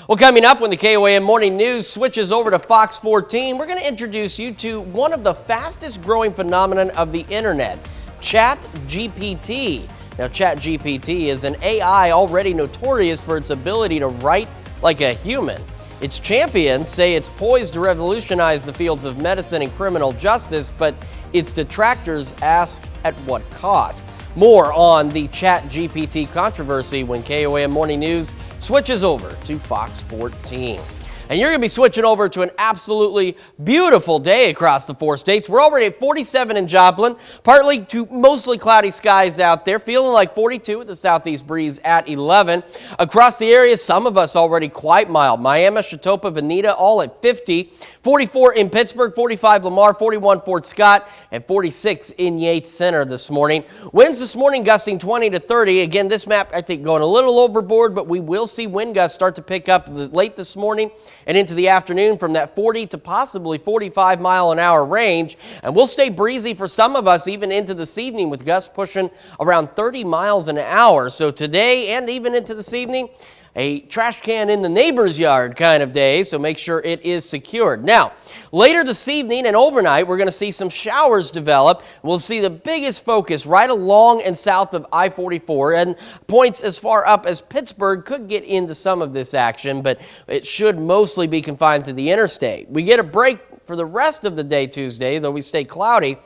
Well, coming up when the KOAM Morning News switches over to Fox 14, we're going to introduce you to one of the fastest growing phenomenon of the internet, ChatGPT. Now, ChatGPT is an AI already notorious for its ability to write like a human. Its champions say it's poised to revolutionize the fields of medicine and criminal justice, but its detractors ask at what cost. More on the ChatGPT controversy when KOAM Morning News switches over to Fox 14. And you're going to be switching over to an absolutely beautiful day across the 4 states. We're already at 47 in Joplin, partly to mostly cloudy skies out there, feeling like 42 with the southeast breeze at 11. Across the area, some of us already quite mild. Miami, Chatopa, Veneta, all at 50. 44 in Pittsburgh, 45 Lamar, 41 Fort Scott, and 46 in Yates Center this morning. Winds this morning gusting 20 to 30. Again, this map, I think, going a little overboard, but we will see wind gusts start to pick up late this morning and into the afternoon from that 40 to possibly 45 mile an hour range. And we'll stay breezy for some of us even into this evening with gusts pushing around 30 miles an hour. So today and even into this evening, a trash can in the neighbor's yard kind of day, so make sure it is secured. Now, later this evening and overnight, we're going to see some showers develop. We'll see the biggest focus right along and south of I-44, and points as far up as Pittsburgh could get into some of this action, but it should mostly be confined to the interstate. We get a break for the rest of the day Tuesday, though we stay cloudy.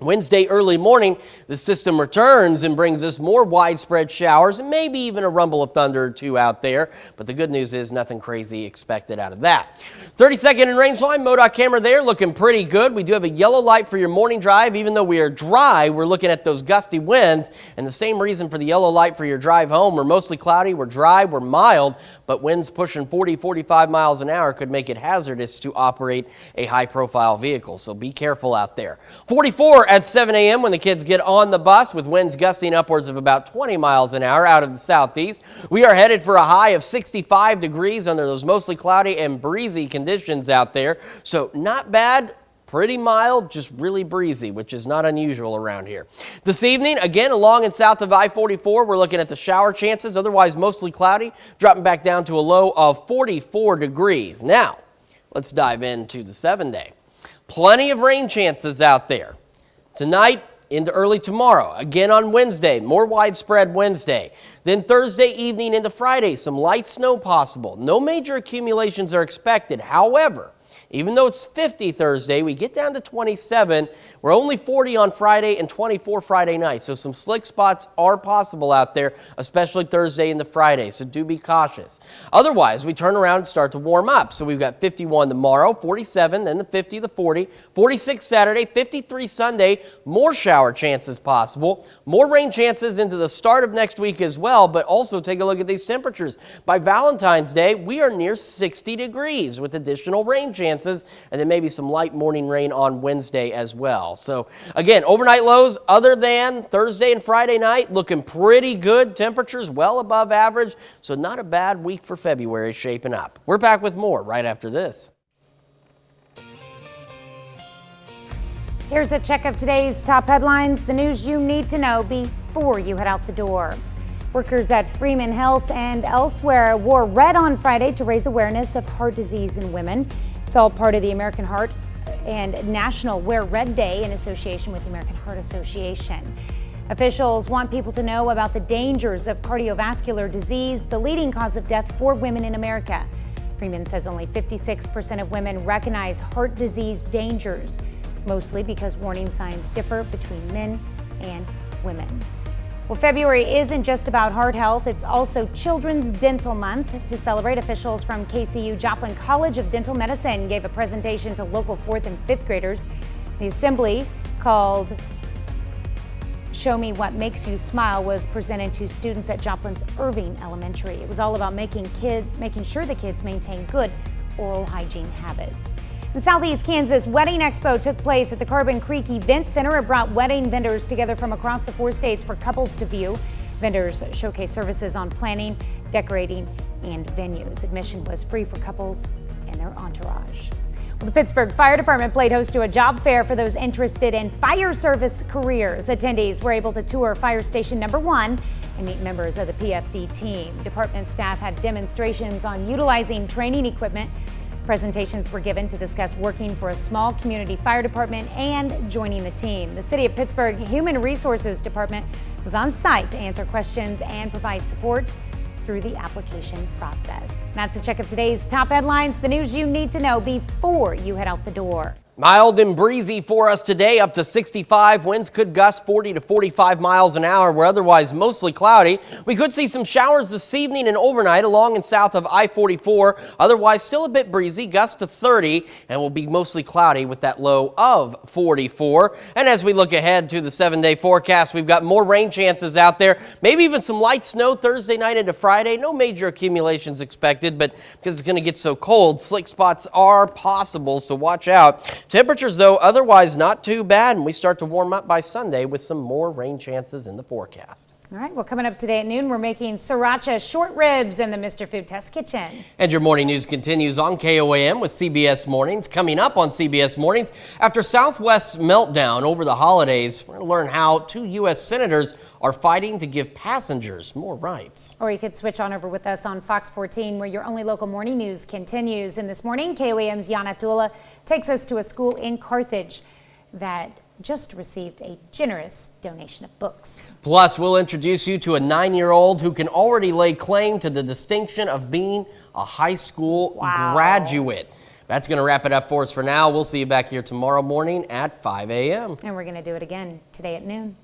Wednesday early morning, the system returns and brings us more widespread showers and maybe even a rumble of thunder or two out there. But the good news is nothing crazy expected out of that. 30-second and range line, MoDOT camera there looking pretty good. We do have a yellow light for your morning drive. Even though we are dry, we're looking at those gusty winds. And the same reason for the yellow light for your drive home. We're mostly cloudy, we're dry, we're mild, but winds pushing 40, 45 miles an hour could make it hazardous to operate a high-profile vehicle. So be careful out there. 44 at 7 a.m. when the kids get on the bus with winds gusting upwards of about 20 miles an hour out of the southeast. We are headed for a high of 65 degrees under those mostly cloudy and breezy conditions out there. So not bad. Pretty mild, just really breezy, which is not unusual around here. This evening, again, along and south of I-44, we're looking at the shower chances, otherwise mostly cloudy, dropping back down to a low of 44 degrees. Now, let's dive into the 7-day. Plenty of rain chances out there. Tonight into early tomorrow, again on Wednesday, more widespread Wednesday. Then Thursday evening into Friday, some light snow possible. No major accumulations are expected. However, even though it's 50 Thursday, we get down to 27. We're only 40 on Friday and 24 Friday night. So some slick spots are possible out there, especially Thursday into Friday. So do be cautious. Otherwise, we turn around and start to warm up. So we've got 51 tomorrow, 47, then the 50, the 40, 46 Saturday, 53 Sunday. More shower chances possible. More rain chances into the start of next week as well. But also take a look at these temperatures. By Valentine's Day, we are near 60 degrees with additional rain chances. And then maybe some light morning rain on Wednesday as well. So again, overnight lows other than Thursday and Friday night looking pretty good. Temperatures well above average. So not a bad week for February shaping up. We're back with more right after this.
Here's a check of today's top headlines, the news you need to know before you head out the door. Workers at Freeman Health and elsewhere wore red on Friday to raise awareness of heart disease in women. It's all part of the American Heart and National Wear Red Day in association with the American Heart Association. Officials want people to know about the dangers of cardiovascular disease, the leading cause of death for women in America. Freeman says only 56% of women recognize heart disease dangers, mostly because warning signs differ between men and women. Well, February isn't just about heart health, it's also Children's Dental Month. To celebrate, officials from KCU Joplin College of Dental Medicine gave a presentation to local 4th and 5th graders. The assembly, called Show Me What Makes You Smile, was presented to students at Joplin's Irving Elementary. It was all about making sure the kids maintain good oral hygiene habits. In Southeast Kansas, Wedding Expo took place at the Carbon Creek Event Center. It brought wedding vendors together from across the 4 states for couples to view. Vendors showcase services on planning, decorating, and venues. Admission was free for couples and their entourage. Well, the Pittsburgh Fire Department played host to a job fair for those interested in fire service careers. Attendees were able to tour Fire Station Number 1 and meet members of the PFD team. Department staff had demonstrations on utilizing training equipment. Presentations were given to discuss working for a small community fire department and joining the team. The City of Pittsburgh Human Resources Department was on site to answer questions and provide support through the application process. That's a check of today's top headlines, the news you need to know before you head out the door.
Mild and breezy for us today, up to 65. Winds could gust 40 to 45 miles an hour. We're otherwise mostly cloudy. We could see some showers this evening and overnight along and south of I-44. Otherwise, still a bit breezy, gust to 30, and will be mostly cloudy with that low of 44. And as we look ahead to the 7-day forecast, we've got more rain chances out there. Maybe even some light snow Thursday night into Friday. No major accumulations expected, but because it's going to get so cold, slick spots are possible, so watch out. Temperatures, though, otherwise not too bad, and we start to warm up by Sunday with some more rain chances in the forecast.
All right, well, coming up today at noon, we're making sriracha short ribs in the Mr. Food Test Kitchen.
And your morning news continues on KOAM with CBS Mornings. Coming up on CBS Mornings, after Southwest's meltdown over the holidays, we're going to learn how 2 U.S. senators are fighting to give passengers more rights.
Or you could switch on over with us on Fox 14, where your only local morning news continues. And this morning, KOAM's Yana Tula takes us to a school in Carthage that just received a generous donation of books.
Plus, we'll introduce you to a 9-year-old who can already lay claim to the distinction of being a high school graduate. That's going to wrap it up for us for now. We'll see you back here tomorrow morning at 5 a.m.
And we're going to do it again today at noon.